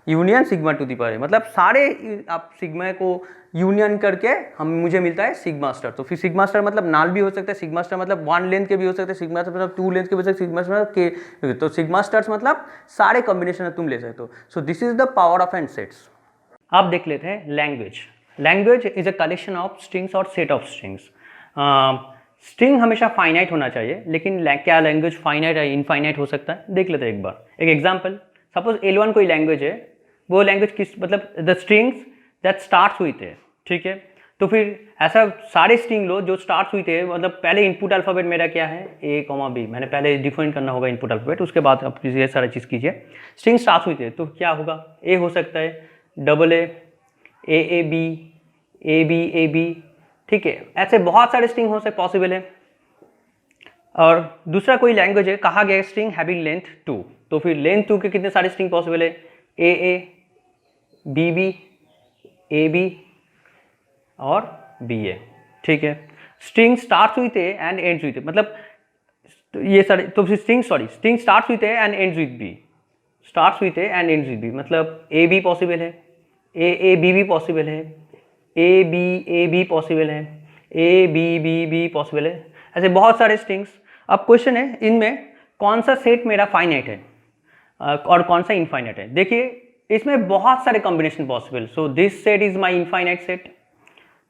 union sigma to the power, मतलब सारे आप सिग्मा को यूनियन करके मुझे मिलता है सिग्मा स्टार। तो फिर सिग्मा स्टार मतलब नाल भी हो सकता है, सिग्मा स्टार मतलब 1 लेंथ के भी हो सकते हैं, सिग्मा स्टार मतलब 2 लेंथ के भी हो सकते हैं, सिग्मा स्टार के, तो सिग्मा स्टार्स मतलब सारे कॉम्बिनेशन तुम ले सकते हो। सो this is the power of and sets. अब देख लेते हैं language is a collection of strings और सेट ऑफ स्ट्रिंग्स। स्ट्रिंग हमेशा फाइनाइट होना चाहिए, लेकिन क्या लैंग्वेज फाइनाइट है इनफाइनाइट हो सकता है, देख लेते हैं एक बार। एक एग्जांपल, सपोज L1 कोई लैंग्वेज है, वो लैंग्वेज किस मतलब the strings that starts with है, ठीक है। तो फिर ऐसा सारे स्ट्रिंग लो जो स्टार्ट्स विथ है, मतलब पहले इनपुट अल्फाबेट मेरा क्या है A, B, मैंने पहले डिफाइन करना होगा इनपुट अल्फाबेट, उसके बाद आप ये सारा चीज़ कीजिए। स्ट्रिंग स्टार्ट्स विथ है तो क्या होगा, A हो सकता है, AA, ठीक है। ऐसे बहुत सारे स्ट्रिंग हो सकते पॉसिबल है। और दूसरा कोई लैंग्वेज है, कहा गया स्ट्रिंग हैविंग लेंथ 2, तो फिर लेंथ 2 के कितने सारे स्ट्रिंग पॉसिबल है, AA, BB, AB और BA, ठीक है। String starts with A and ends with A, मतलब ये सारे, तो फिर string starts with A and ends with B, मतलब AB पॉसिबल है, AABB पॉसिबल है, ABAB पॉसिबल है, ABBB पॉसिबल है, ऐसे बहुत सारे स्ट्रिंग्स। अब क्वेश्चन है इनमें कौन सा सेट मेरा फाइनाइट है और कौन सा इनफाइनाइट है। देखिए इसमें बहुत सारे combination possible, so this set is my infinite set,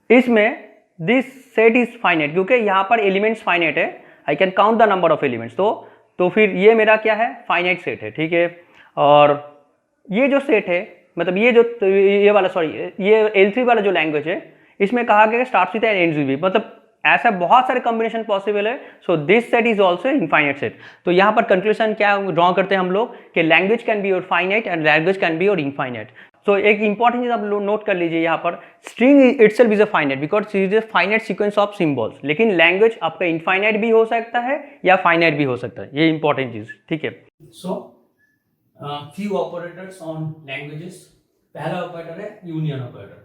इसमें दिस सेट इज फाइनाइट क्योंकि यहाँ पर एलिमेंट्स फाइनाइट है, I can count the number of elements, तो फिर ये मेरा क्या है, फाइनाइट सेट है, ठीक है। और ये जो सेट है, मतलब ये वाला ये L3 वाला जो लैंग्वेज है, इसमें कहा गया starts with and ends with B, मतलब ऐसा बहुत सारे कॉम्बिनेशन पॉसिबल है। So this set is also infinite set. तो यहाँ पर कंक्लूजन क्या ड्रॉ करते हैं हम लोग कि लैंग्वेज कैन बी और finite and language can be और इनफाइनाइट। सो एक इंपॉर्टेंट चीज आप लोग नोट कर लीजिए, यहाँ पर string itself is a finite because it is a finite sequence of symbols, लेकिन लैंग्वेज आपका इनफाइनाइट भी हो सकता है या फाइनाइट भी हो सकता है, ये इंपॉर्टेंट चीज, ठीक है। So few operators on languages. पहला ऑपरेटर है union operator.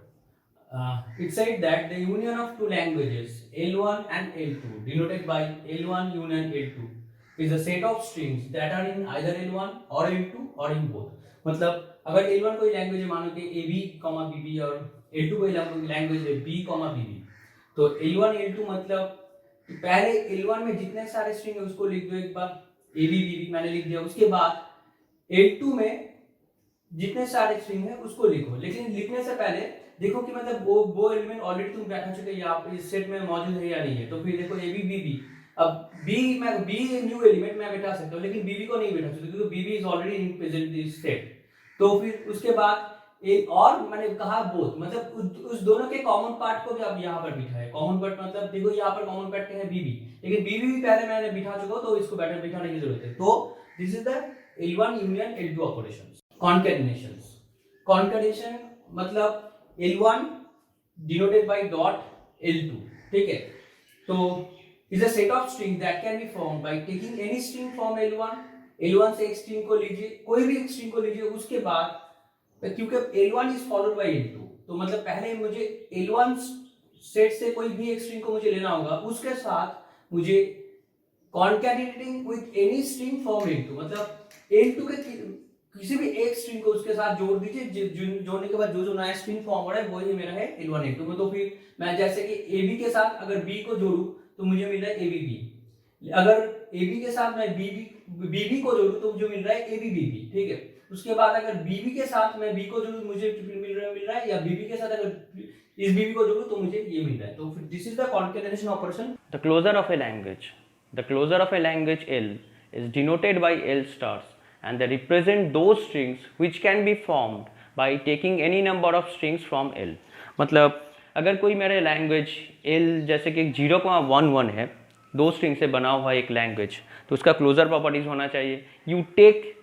It said that the union of two languages L1 and L2 denoted by L1 union L2 is a set of strings that are in either L1 or L2 or in both। मतलब अगर L1 कोई language है, मानो कि AB, BB और L2 कोई language है B, BB, तो L1 L2 मतलब पहले L1 में जितने सारे स्ट्रिंग है उसको लिख दो एक बार, AB BB मैंने लिख दिया, उसके बाद L2 में जितने सारे स्ट्रिंग है उसको लिखो, लेकिन लिखने से पहले देखो कि मतलब वो एलिमेंट ऑलरेडी तुम बैठा चुके हैं आप इस सेट में मौजूद है या नहीं है। तो फिर देखो AB BB, अब B न्यू एलिमेंट मैं बैठा सकता हूँ, लेकिन BB को नहीं बैठा सकता क्योंकि BB is already in present this set. तो फिर उसके बाद एक और मैंने कहा बोथ, मतलब उस दोनों के कॉमन पार्ट को भी आप यहाँ पर बिठाए। कॉमन पार्ट मतलब देखो यहाँ पर कॉमन पार्ट क्या है BB, लेकिन BB भी पहले मैंने बिठा चुका, तो इसको बिठाने की जरूरत है। तो this is the L1 union L2 operations. Concatenation मतलब L1 denoted by dot L2, ठीक है। तो is a set of string that can be formed by taking any string from L1 से एक स्ट्रिंग को लीजिए, कोई भी एक स्ट्रिंग को लीजिए, उसके बाद क्योंकि L1 is followed by L2, तो मतलब पहले मुझे L1 सेट से कोई भी एक स्ट्रिंग को मुझे लेना होगा, उसके साथ मुझे concatenating with any string from L2, मतलब L2 के किसी भी एक स्ट्रिंग को उसके साथ जोड़ दीजिए, जोड़ने के बाद जो जो नया स्ट्रिंग फॉर्म हो रहा है वही मेरा है L1 L2 में। तो फिर मैं जैसे कि AB के साथ अगर B को जोड़ूं तो मुझे मिल रहा है ABB, अगर AB के साथ मैं BB को जोड़ूं तो मुझे मिल रहा है ABBB, ठीक है। उसके बाद अगर BB के साथ मैं B को जोड़ूं मुझे मिल रहा है, या BB के साथ अगर इस BB को जोड़ूं तो मुझे ये मिल रहा है। तो फिर this is the concatenation operation. The closure of a language, the closure of a language L is denoted by L stars, and they represent those strings which can be formed by taking any number of strings from L। मतलब अगर कोई मेरे language L जैसे कि 0,11 है, दो string से बना हुआ एक लैंग्वेज, तो उसका क्लोजर प्रॉपर्टीज होना चाहिए you take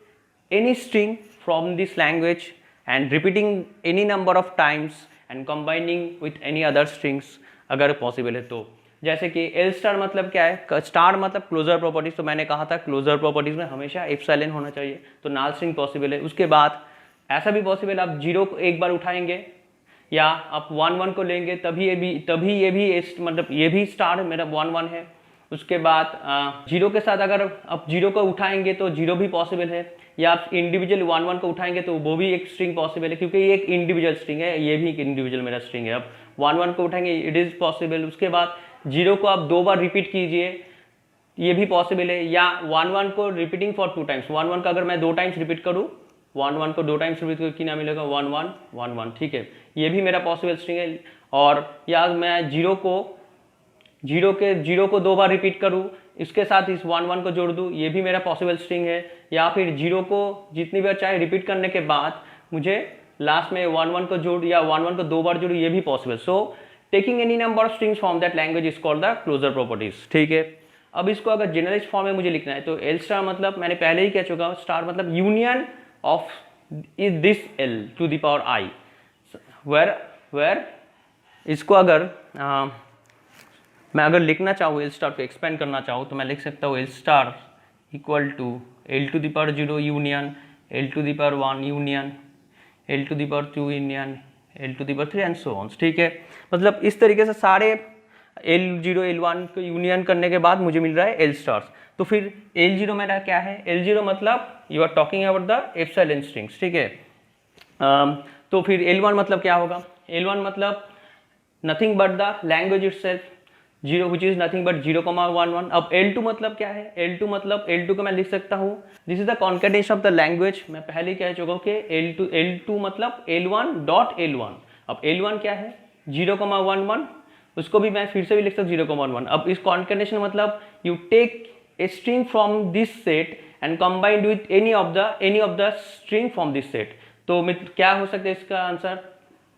any string from this language and repeating any number of times and combining with any other strings अगर पॉसिबल है तो। जैसे कि एल स्टार मतलब क्या है, स्टार मतलब क्लोजर प्रॉपर्टीज, तो मैंने कहा था क्लोजर प्रॉपर्टीज में हमेशा एप्सिलॉन होना चाहिए, तो नाल स्ट्रिंग पॉसिबल है। उसके बाद ऐसा भी पॉसिबल है आप 0 को एक बार उठाएंगे या आप 1 को लेंगे तभी ये भी मतलब ये भी स्टार मेरा 1 है। उसके बाद 0 के साथ अगर आप 0 को उठाएंगे तो 0 भी पॉसिबल है, या आप इंडिविजुअल 1 को उठाएंगे तो वो भी एक स्ट्रिंग पॉसिबल है, क्योंकि ये एक इंडिविजुअल स्ट्रिंग है, ये भी एक इंडिविजुअल मेरा स्ट्रिंग है। अब 1 को उठाएंगे इट इज़ पॉसिबल। उसके बाद 0 को आप 2 बार रिपीट कीजिए, ये भी पॉसिबल है, या 1 को रिपीटिंग फॉर 2 टाइम्स, 1 का अगर मैं 2 टाइम्स रिपीट करूँ, 1 को 2 टाइम्स रिपीट करके क्या मिलेगा 1 1 1 1, ठीक है, ये भी मेरा पॉसिबल स्ट्रिंग है। और या मैं 0 को 2 बार रिपीट करूँ, इसके साथ इस 1 को जोड़ दूँ, ये भी मेरा पॉसिबल स्ट्रिंग है। या फिर 0 को जितनी बार चाहे रिपीट करने के बाद मुझे लास्ट में 1 को जोड़, या 1 को 2 बार जोड़ू, ये भी पॉसिबल। So taking any number of strings from that language is called the closure properties, ठीक है। अब इसको अगर जनरलाइज फॉर्म में मुझे लिखना है तो एल स्टार मतलब मैंने पहले ही कह चुका हूँ, स्टार मतलब union of is this L to the power I, where इसको अगर मैं अगर लिखना चाहूँ एल स्टार को एक्सपेंड करना चाहूँ तो मैं लिख सकता हूँ L star equal to L to the power 0 union L to the power 1 union L to the power 2 union L to the power 3 and so on, ठीक है। मतलब इस तरीके से सारे L0 L1 को यूनियन करने के बाद मुझे मिल रहा है एल स्टार्स। तो फिर L0 मेरा क्या है, L0 मतलब you are talking about the epsilon strings, ठीक है। तो फिर L1 मतलब क्या होगा, L1 मतलब nothing but the language itself 0 which is nothing but 0,11। अब L2 मतलब क्या है, L2 मतलब L2 को मैं लिख सकता हूँ this is the concatenation of the language. मैं पहले ही कह चुका हूँ कि L2 मतलब L1 डॉट L1। अब L1 क्या है 0,11, उसको भी मैं फिर से भी लिख सकता हूँ 0,11। अब इस कॉन्केटेनेशन मतलब you take a string from this set and combined with any of the string from this set. तो क्या हो सकता है इसका आंसर,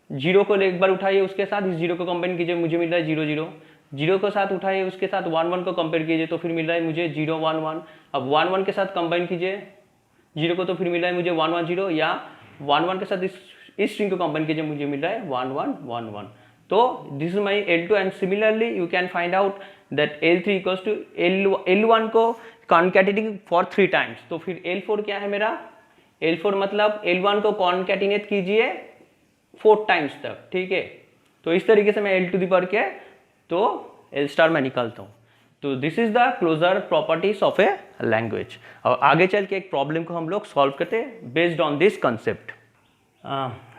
0 को एक बार उठाइए, उसके साथ इस 0 को कंबाइन कीजिए, मुझे मिल रहा है 0 0। 0 के साथ उठाइए, उसके साथ 1 को कंपेयर कीजिए तो फिर मिल रहा है मुझे 0 1 1। अब 1 के साथ कंबाइन कीजिए 0 को तो फिर मिल रहा है मुझे 1 1 0, या 1 के साथ इस स्ट्रिंग को कंबाइन कीजिए मुझे मिल रहा है 1 1 1 1। तो this is my L2 and similarly you can find out that L3 equals to L1 को कॉन्कैटिनेटिंग फॉर 3 टाइम्स। तो फिर L4 क्या है मेरा, L4 मतलब L1 को कॉन्कैटिनेट कीजिए 4 टाइम्स तक, ठीक है। तो इस तरीके से मैं L टू द पावर क्या तो एल स्टार में निकालता हूँ। तो this is the closure properties of a language. और आगे चल के एक प्रॉब्लम को हम लोग सॉल्व करते हैं based on this concept.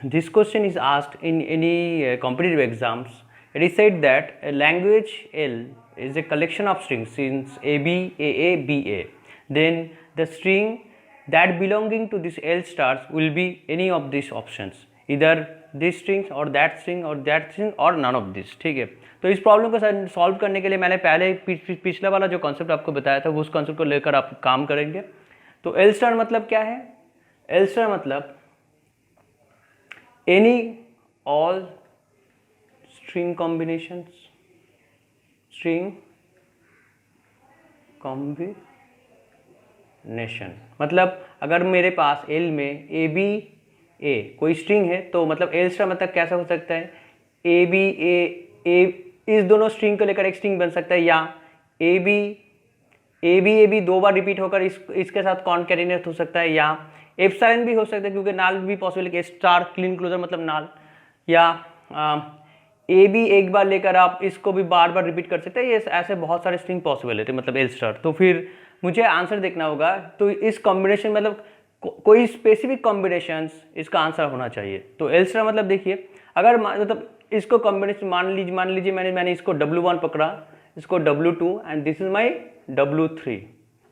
This question is asked in any competitive exams. It is said that a language L is a collection of strings since AB, AA, BA. Then the string that belonging to this L stars will be any of these options, either this strings or that string or none of this, ठीक है। तो इस problem को solve करने के लिए मैंने पहले पिछला वाला जो कॉन्सेप्ट आपको बताया था वो उस कॉन्सेप्ट को लेकर आप काम करेंगे। तो एल स्टार मतलब क्या है, एल स्टार मतलब any all string combinations, string combination मतलब अगर मेरे पास एल में ए बी ए कोई स्ट्रिंग है तो मतलब एल स्टार मतलब कैसा हो सकता है, ए बी इस दोनों स्ट्रिंग को लेकर एक स्ट्रिंग बन सकता है, या ए बी 2 बार रिपीट होकर इसके साथ कॉन्कैटिनेट हो सकता है, या एप्सिलॉन भी हो सकता है क्योंकि नाल भी पॉसिबल है कि स्टार क्लीन क्लोजर मतलब नाल, या ए बी एक बार लेकर आप इसको भी बार बार रिपीट कर सकते हैं, ये ऐसे बहुत सारे स्ट्रिंग पॉसिबल है, मतलब एल स्टार। तो फिर मुझे आंसर देखना होगा, तो इस कॉम्बिनेशन मतलब कोई स्पेसिफिक कॉम्बिनेशंस इसका आंसर होना चाहिए। तो एल स्टार मतलब देखिए, अगर मतलब इसको कॉम्बिनेशन मान लीजिए मैंने इसको W1 पकड़ा, इसको W2 and this is my W3।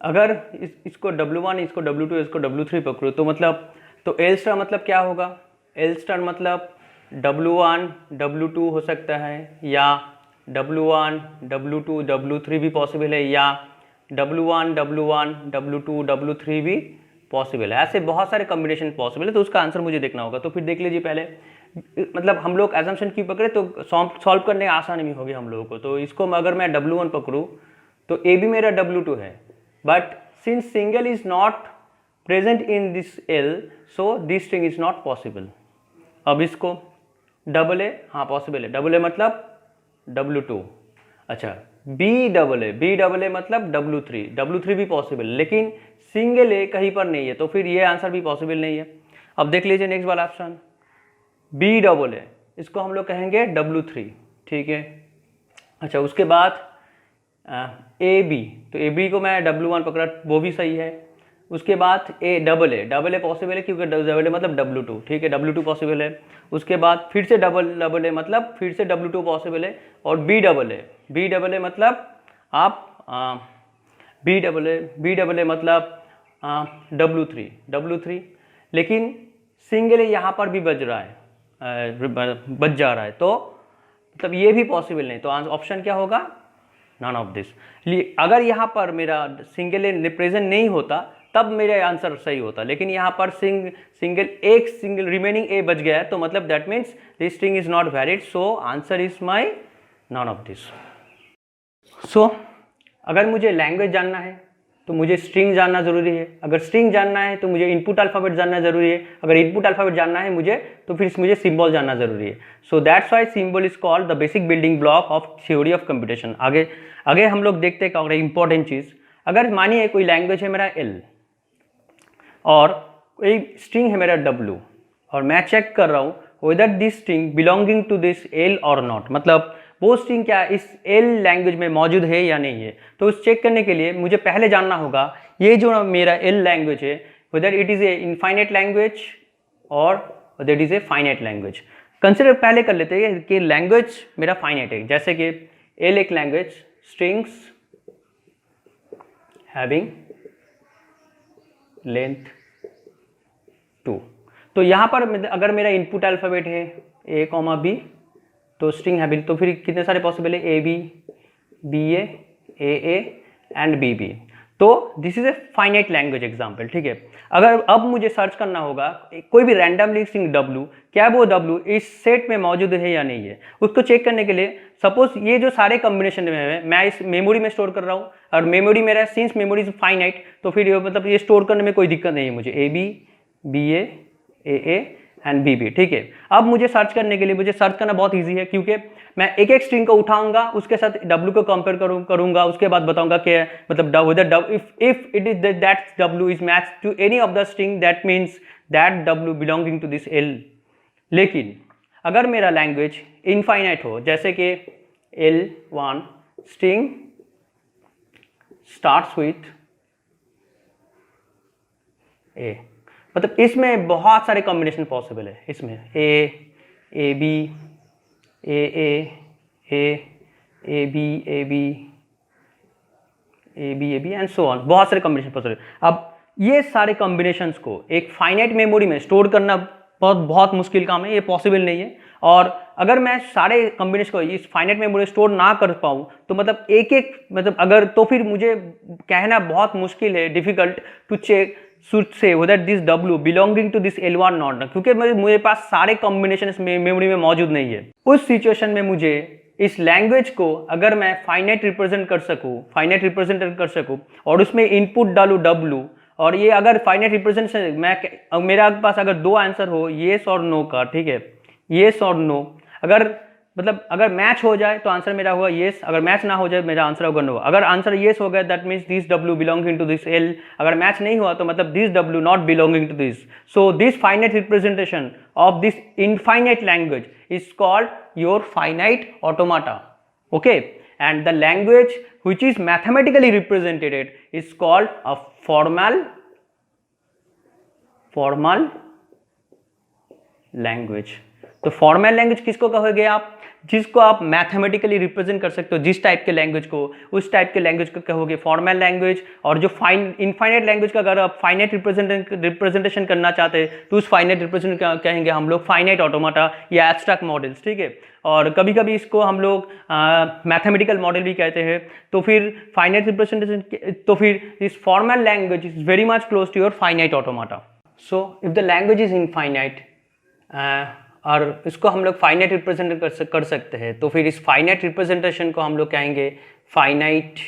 अगर इसको W1, इसको W2, इसको W3 पकड़ो तो मतलब तो एल स्टार मतलब क्या होगा? एल स्टार मतलब W1 W2 हो सकता है, या W1 W2 W3 भी पॉसिबल है, या W1 W1 W2 W3 भी पॉसिबल है। ऐसे बहुत सारे कॉम्बिनेशन पॉसिबल है, तो उसका आंसर मुझे देखना होगा। तो फिर देख लीजिए पहले, मतलब हम लोग एजम्पशन क्यों पकड़े, तो सॉल्व करने आसानी भी होगी हम लोगों को। तो इसको अगर मैं W1 पकड़ूँ तो ए भी मेरा W2 है, but since single is not present in this L, so this string is not possible. अब इसको डबल ए, हाँ पॉसिबल है, डबल ए मतलब W2। अच्छा, बी डबल ए मतलब W3 भी पॉसिबल, लेकिन सिंगल ए कहीं पर नहीं है, तो फिर ये आंसर भी पॉसिबल नहीं है। अब देख लीजिए नेक्स्ट वाला ऑप्शन, बी डबल ए, इसको हम लोग कहेंगे W3, ठीक है। अच्छा, उसके बाद ए बी, तो ए बी को मैं W1 पकड़ा, वो भी सही है। उसके बाद डबल ए पॉसिबल है, क्योंकि डबल ए मतलब W2, ठीक है, W2 पॉसिबल है। उसके बाद फिर से डबल ए मतलब फिर से W2 पॉसिबल है। और बी डबल ए मतलब आप बी डबल ए मतलब W3, लेकिन सिंगल ए यहाँ पर भी बज रहा है, बच जा रहा है, तो मतलब ये भी पॉसिबल नहीं। तो ऑप्शन क्या होगा? None of this. अगर यहाँ पर मेरा सिंगल ए प्रेजेंट नहीं होता तब मेरा आंसर सही होता, लेकिन यहाँ पर सिंगल रिमेनिंग ए बच गया है, तो मतलब that means this string is not valid, so answer is my none of this. So अगर मुझे लैंग्वेज जानना है तो मुझे स्ट्रिंग जानना जरूरी है, अगर स्ट्रिंग जानना है तो मुझे इनपुट अल्फाबेट जानना जरूरी है, अगर इनपुट अल्फाबेट जानना है मुझे तो फिर मुझे सिंबल जानना जरूरी है। So that's why symbol is called the basic building block of theory of computation. आगे हम लोग देखते हैं क्या होगा इंपॉर्टेंट चीज। अगर मानिए कोई लैंग्वेज है मेरा L और कोई स्ट्रिंग है मेरा W, और मैं चेक कर रहा हूँ whether this string belonging to this L और नॉट, मतलब वो स्ट्रिंग क्या इस L लैंग्वेज में मौजूद है या नहीं है। तो उस चेक करने के लिए मुझे पहले जानना होगा ये जो मेरा L लैंग्वेज है whether it is a infinite language और whether it is a finite language. Consider पहले कर लेते हैं कि लैंग्वेज मेरा फाइनाइट है, जैसे कि L एक लैंग्वेज स्ट्रिंग्स हैविंग लेंथ 2। तो यहाँ पर अगर मेरा इनपुट अल्फाबेट है A, B, तो स्ट्रिंग है, तो फिर कितने सारे पॉसिबल है, A B, B A and B B. तो this is a finite language example, ठीक है। अगर अब मुझे सर्च करना होगा कोई भी रैंडमली स्ट्रिंग W, क्या वो W इस सेट में मौजूद है या नहीं है, उसको चेक करने के लिए सपोज ये जो सारे कॉम्बिनेशन में है मैं इस मेमोरी में स्टोर कर रहा हूँ, और मेमोरी मेरा सिंस मेमोरी इज फाइनाइट, तो फिर मतलब ये स्टोर करने में कोई दिक्कत नहीं है मुझे, A B, B A and B B, ठीक है। अब मुझे सर्च करने के लिए मुझे सर्च करना बहुत इजी है, क्योंकि मैं एक एक स्ट्रिंग को उठाऊंगा, उसके साथ W को कंपेयर करूंगा, उसके बाद बताऊंगा कि मतलब if it is that W is match to any of the string that means that W belonging to this L। लेकिन अगर मेरा लैंग्वेज इनफाइनाइट हो, जैसे कि L1 string starts with A, मतलब इसमें बहुत सारे कॉम्बिनेशन पॉसिबल है, इसमें A B A B and so on, बहुत सारे कॉम्बिनेशन पॉसिबल है। अब ये सारे कॉम्बिनेशंस को एक फाइनाइट मेमोरी में स्टोर करना बहुत मुश्किल काम है, ये पॉसिबल नहीं है। और अगर मैं सारे कॉम्बिनेशन को इस फाइनाइट मेमोरी स्टोर ना कर पाऊँ तो मतलब एक मतलब अगर, तो फिर मुझे कहना बहुत मुश्किल है, difficult to check should say whether this W belonging to this L1 not, क्योंकि मेरे पास सारे कॉम्बिनेशन मेमोरी में मौजूद नहीं है। उस सिचुएशन में मुझे इस लैंग्वेज को अगर मैं फाइनाइट रिप्रेजेंट कर सकूँ और उसमें इनपुट डालूँ W, और ये अगर फाइनाइट रिप्रेजेंटेशन मेरा पास अगर दो आंसर हो येस और नो का, ठीक है, येस और नो, अगर मतलब अगर मैच हो जाए तो आंसर मेरा होगा येस, अगर मैच ना हो जाए मेरा आंसर होगा नो। अगर आंसर येस हो गया that means this W belonging to this L, अगर मैच नहीं हुआ तो मतलब this W not belonging to this. So this finite representation of this infinite language is called your finite automata, okay. And the language which is mathematically represented is called a formal language. तो formal language किसको कहोगे आप? जिसको आप mathematically represent कर सकते हो, जिस टाइप के लैंग्वेज को, उस टाइप के लैंग्वेज को कहोगे फॉर्मल लैंग्वेज। और जो इनफाइनाइट लैंग्वेज का अगर आप फाइनाइट रिप्रेजेंटेशन करना चाहते हैं तो उस फाइनाइट रिप्रेजेंट कहेंगे हम लोग फाइनाइट ऑटोमाटा या एब्स्ट्रैक्ट मॉडल्स, ठीक है। और कभी कभी इसको हम लोग मैथमेटिकल मॉडल भी कहते हैं। तो फिर फाइनाइट रिप्रेजेंटेशन, तो फिर इस formal language is very much close to your finite automata. So if the language is infinite और इसको हम लोग फाइनाइट रिप्रेजेंट कर सकते हैं, तो फिर इस फाइनाइट रिप्रेजेंटेशन को हम लोग कहेंगे फाइनाइट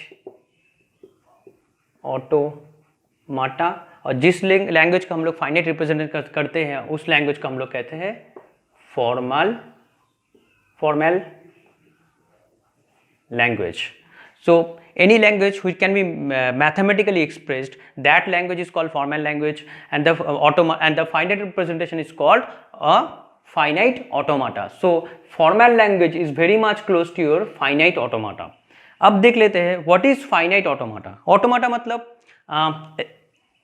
ऑटोमाटा। और जिस लैंग्वेज को हम लोग फाइनाइट रिप्रेजेंट करते हैं उस लैंग्वेज को हम लोग कहते हैं formal language. So any language which can be mathematically expressed, that language is called formal language, and the finite representation is called a finite automata. So formal language is very much close to your finite automata. अब देख लेते हैं what is finite automata. Automata मतलब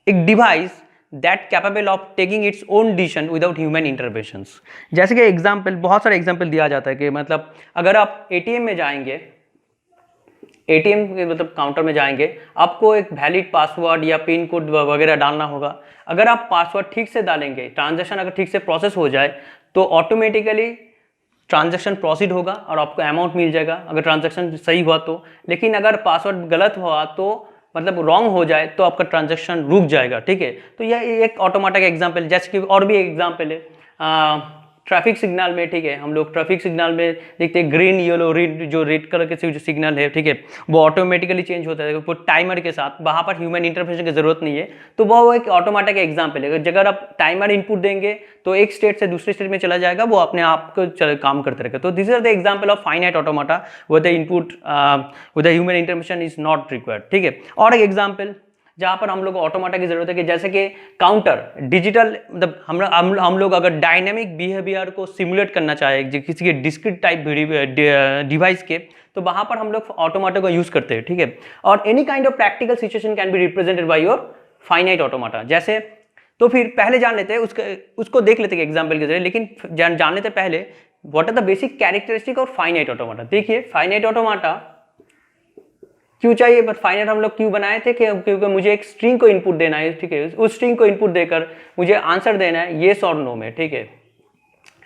एक device that capable of taking its own decision without human interventions. जैसे कि example, बहुत सारे एग्जाम्पल दिया जाता है कि मतलब अगर आप एटीएम में जाएंगे, एटीएम के मतलब काउंटर में जाएंगे, आपको एक वैलिड पासवर्ड या पिन कोड वगैरह डालना होगा। अगर आप पासवर्ड ठीक से डालेंगे, ट्रांजैक्शन अगर ठीक से प्रोसेस हो जाए तो ऑटोमेटिकली ट्रांजैक्शन प्रोसीड होगा और आपको अमाउंट मिल जाएगा अगर ट्रांजैक्शन सही हुआ तो। लेकिन अगर पासवर्ड गलत हुआ तो मतलब रॉन्ग हो जाए तो आपका ट्रांजैक्शन रुक जाएगा, ठीक है। तो यह एक ऑटोमेटा का एग्जाम्पल। जैसे कि और भी एग्जाम्पल है ट्रैफिक सिग्नल में, ठीक है। हम लोग ट्रैफिक सिग्नल में देखते हैं ग्रीन येलो रेड, जो रेड कलर के जो सिग्नल है, ठीक है, वो ऑटोमेटिकली चेंज होता है वो टाइमर के साथ, वहाँ पर ह्यूमन इंटरवेंशन की जरूरत नहीं है। तो वो एक ऑटोमेटा का एग्जाम्पल है। अगर आप टाइमर इनपुट देंगे तो एक स्टेट से दूसरे स्टेट में चला जाएगा, वो अपने आप को काम करते रहेगा। तो this are the example of finite automata वो the input with the human intervention is not required, ठीक है। और एक एग्जाम्पल जहाँ पर हम लोग ऑटोमेटा की जरूरत है कि जैसे कि काउंटर डिजिटल, मतलब हम लोग अगर डायनेमिक बिहेवियर को सिमुलेट करना चाहे किसी के डिस्क्रीट टाइप डिवाइस के, तो वहाँ पर हम लोग ऑटोमेटा को यूज करते हैं, ठीक है। और any kind of practical situation can be represented bye your finite automata. जैसे तो फिर पहले जान लेते हैं उसको देख लेते हैं एग्जाम्पल के जरिए, लेकिन जान लेते पहले what are the basic characteristic of finite automata. देखिए फाइनाइट ऑटोमेटा क्यों चाहिए, बट फाइनाइट हम लोग क्यों बनाए थे कि क्योंकि मुझे एक स्ट्रिंग को इनपुट देना है, ठीक है। उस स्ट्रिंग को इनपुट देकर मुझे आंसर देना है येस और नो में, ठीक है,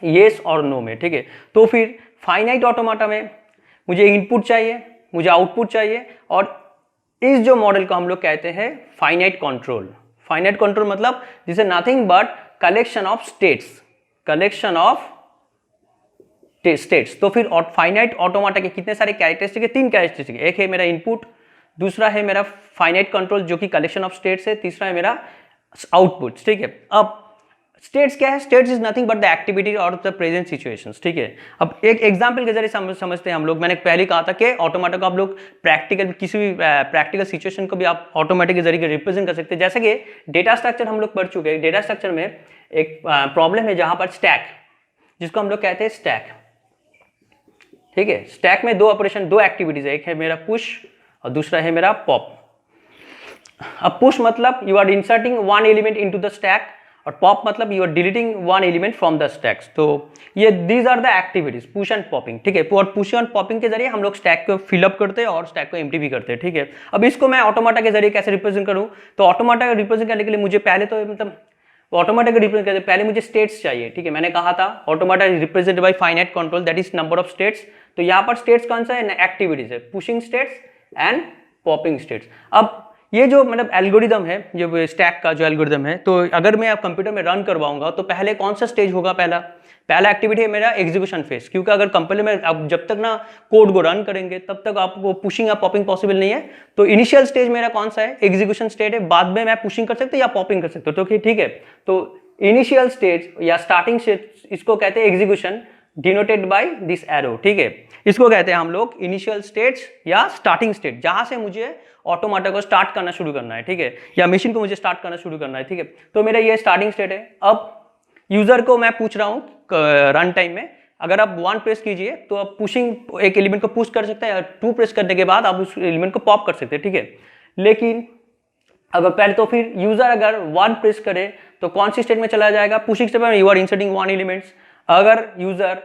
येस और नो में, ठीक है। तो फिर फाइनाइट ऑटोमेटा में मुझे इनपुट चाहिए, मुझे आउटपुट चाहिए, और इस जो मॉडल को हम लोग कहते हैं फाइनाइट कंट्रोल। फाइनाइट कंट्रोल मतलब this is nothing but collection of states, collection of states. तो फिर फाइनाइट ऑटोमेटा के कितने सारे कैरेक्टरिस्टिक है? 3 कैरेक्टरिस्टिक है। एक है मेरा इनपुट, दूसरा है मेरा फाइनाइट कंट्रोल जो कि कलेक्शन ऑफ स्टेट्स है, तीसरा है मेरा आउटपुट, ठीक है। अब स्टेट्स क्या है? States is nothing but the activity और द प्रेजेंट सिचुएशंस, ठीक है। अब एक एग्जांपल के जरिए समझते हैं हम लोग। मैंने पहले कहा था कि ऑटोमेटा को आप लोग प्रैक्टिकल किसी भी प्रैक्टिकल सिचुएशन को भी आप ऑटोमेटिक के जरिए रिप्रेजेंट कर सकते हैं। जैसे कि डेटा स्ट्रक्चर हम लोग पढ़ चुके हैं। डेटा स्ट्रक्चर में एक प्रॉब्लम है जहां पर स्टैक, जिसको हम लोग कहते हैं स्टैक, ठीक है। स्टैक में 2 ऑपरेशन, 2 एक्टिविटीज है, एक है मेरा पुश और दूसरा है मेरा पॉप। अब पुश मतलब you are inserting 1 element into the stack, और पॉप मतलब you are deleting 1 element from the stacks. तो ये these are the activities, push and popping, ठीक है। और पुश एंड पॉपिंग के जरिए हम लोग स्टैक को फिलअप करते हैं और स्टैक को एम्प्टी भी करते हैं, ठीक है। अब इसको मैं ऑटोमेटा के जरिए कैसे रिप्रेजेंट करूं? तो ऑटोमेटा को रिप्रेजेंट करने के लिए मुझे पहले तो मतलब ऑटोमेटा को रिप्रेजेंट करते पहले मुझे स्टेट्स चाहिए, ठीक है। मैंने कहा था automata represented by finite control, that is number of states. तो यहाँ पर स्टेट्स कौन सा है? एक्टिविटीज है, pushing states and popping states. अब ये जो मतलब एल्गोरिदम है, जो स्टैक का जो एल्गोरिदम है, तो अगर मैं आप कंप्यूटर में रन करवाऊंगा तो पहले कौन सा स्टेज होगा? पहला एक्टिविटी है मेरा एग्जीक्यूशन फेज, क्योंकि अगर कंप्यूटर में आप जब तक ना कोड को रन करेंगे तब तक आपको पुशिंग या पॉपिंग पॉसिबल नहीं है। तो इनिशियल स्टेज मेरा कौन सा है? एग्जीक्यूशन स्टेज है। बाद में मैं पुशिंग कर सकता हूं या पॉपिंग कर सकता हूं, तो ठीक है। तो इनिशियल स्टेज या स्टार्टिंग स्टेज इसको कहते हैं execution, denoted by this arrow, ठीक है। इसको कहते हैं हम लोग इनिशियल स्टेट्स या स्टार्टिंग स्टेट, जहां से मुझे ऑटोमाटा को स्टार्ट करना शुरू करना है, ठीक है, या मशीन को मुझे स्टार्ट करना शुरू करना है, ठीक है। तो मेरा ये स्टार्टिंग स्टेट है। अब यूजर को मैं पूछ रहा हूँ रन टाइम में, अगर आप 1 प्रेस कीजिए तो आप पुशिंग एक एलिमेंट को पुश कर सकते हैं, 2 प्रेस करने के बाद आप उस एलिमेंट को पॉप कर सकते हैं, ठीक है। लेकिन अगर पहले तो फिर यूजर अगर 1 प्रेस करे तो कौन सी स्टेट में चला जाएगा, पुशिंग स्टेट में, यू आर इंसर्टिंग 1 एलिमेंट्स। अगर यूजर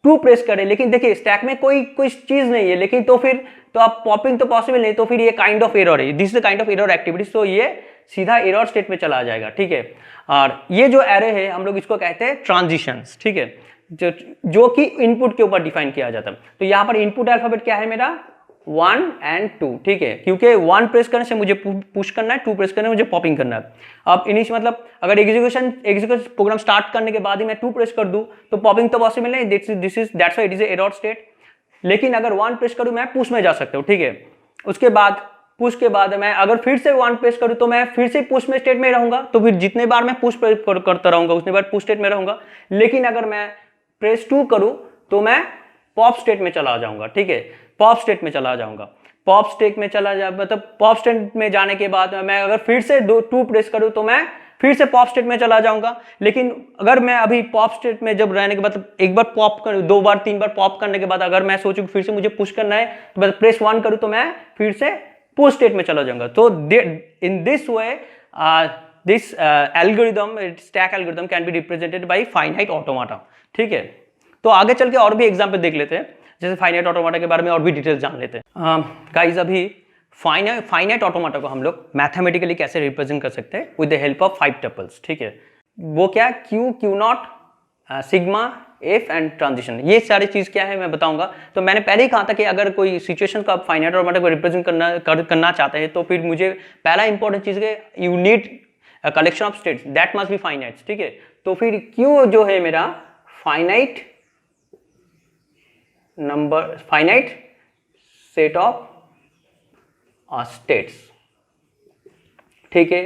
2 प्रेस करे, लेकिन देखिए स्टैक में कोई चीज नहीं है, लेकिन तो फिर तो आप पॉपिंग तो पॉसिबल नहीं, तो फिर ये काइंड ऑफ एरर है, this is the kind of error activities, तो ये सीधा एरर स्टेट में चला जाएगा, ठीक है। और ये जो एरे है हम लोग इसको कहते हैं ट्रांजिशंस, ठीक है, जो कि इनपुट के ऊपर डिफाइन किया जाता है। तो यहाँ पर इनपुट अल्फाबेट क्या है मेरा, 1 और 2, ठीक है, क्योंकि 1 प्रेस करने से मुझे पुश करना है, 2 प्रेस करने से मुझे पॉपिंग करना है। अब इनिशियल मतलब अगर एग्जीक्यूशन प्रोग्राम स्टार्ट करने के बाद ही मैं 2 प्रेस कर दूं तो पॉपिंग तो पॉसिबल नहीं, that's why it is error state. लेकिन अगर 1 प्रेस करूं मैं पुश में जा सकता हूं, ठीक है। उसके बाद पुश के बाद मैं अगर फिर से 1 प्रेस करूं तो मैं फिर से पुश में स्टेट में रहूंगा, तो फिर जितने बार मैं पुश करता रहूंगा उतने बार पुश स्टेट में रहूंगा। लेकिन अगर मैं प्रेस 2 करूं तो मैं पॉप स्टेट में चला जाऊंगा, ठीक है, पॉप स्टेट में चला जाऊंगा। पॉप स्टेट में चला जा मतलब पॉप स्टेट में जाने के बाद मैं अगर फिर से 2 प्रेस करूं तो मैं फिर से पॉप स्टेट में चला जाऊंगा। लेकिन अगर मैं अभी पॉप स्टेट में जब रहने के बाद एक बार पॉप कर 2 बार 3 बार पॉप करने के बाद अगर मैं सोचूं फिर से मुझे पुश करना है तो मैं प्रेस 1 करूं तो मैं फिर से पुश स्टेट में चला जाऊंगा। तो in this way this algorithm, stack algorithm can be represented by finite automata, ठीक है। तो आगे चल के और भी एग्जांपल देख लेते हैं, जैसे फाइनाइट ऑटोमाटा के बारे में और भी डिटेल्स जान लेते हैं। गाइस अभी फाइनाइट ऑटोमाटा को हम लोग मैथमेटिकली कैसे रिप्रेजेंट कर सकते हैं with the help of 5 tuples, ठीक है। वो क्या, Q not, sigma, F and transition, ये सारी चीज क्या है मैं बताऊंगा। तो मैंने पहले ही कहा था कि अगर कोई सिचुएशन को आप फाइनाइट ऑटोमाटा को रिप्रेजेंट करना चाहते हैं तो फिर मुझे पहला इंपॉर्टेंट चीज है you need collection of states that must be finite, ठीक है। तो फिर क्यू जो है मेरा finite number, finite set of states, ठीक है।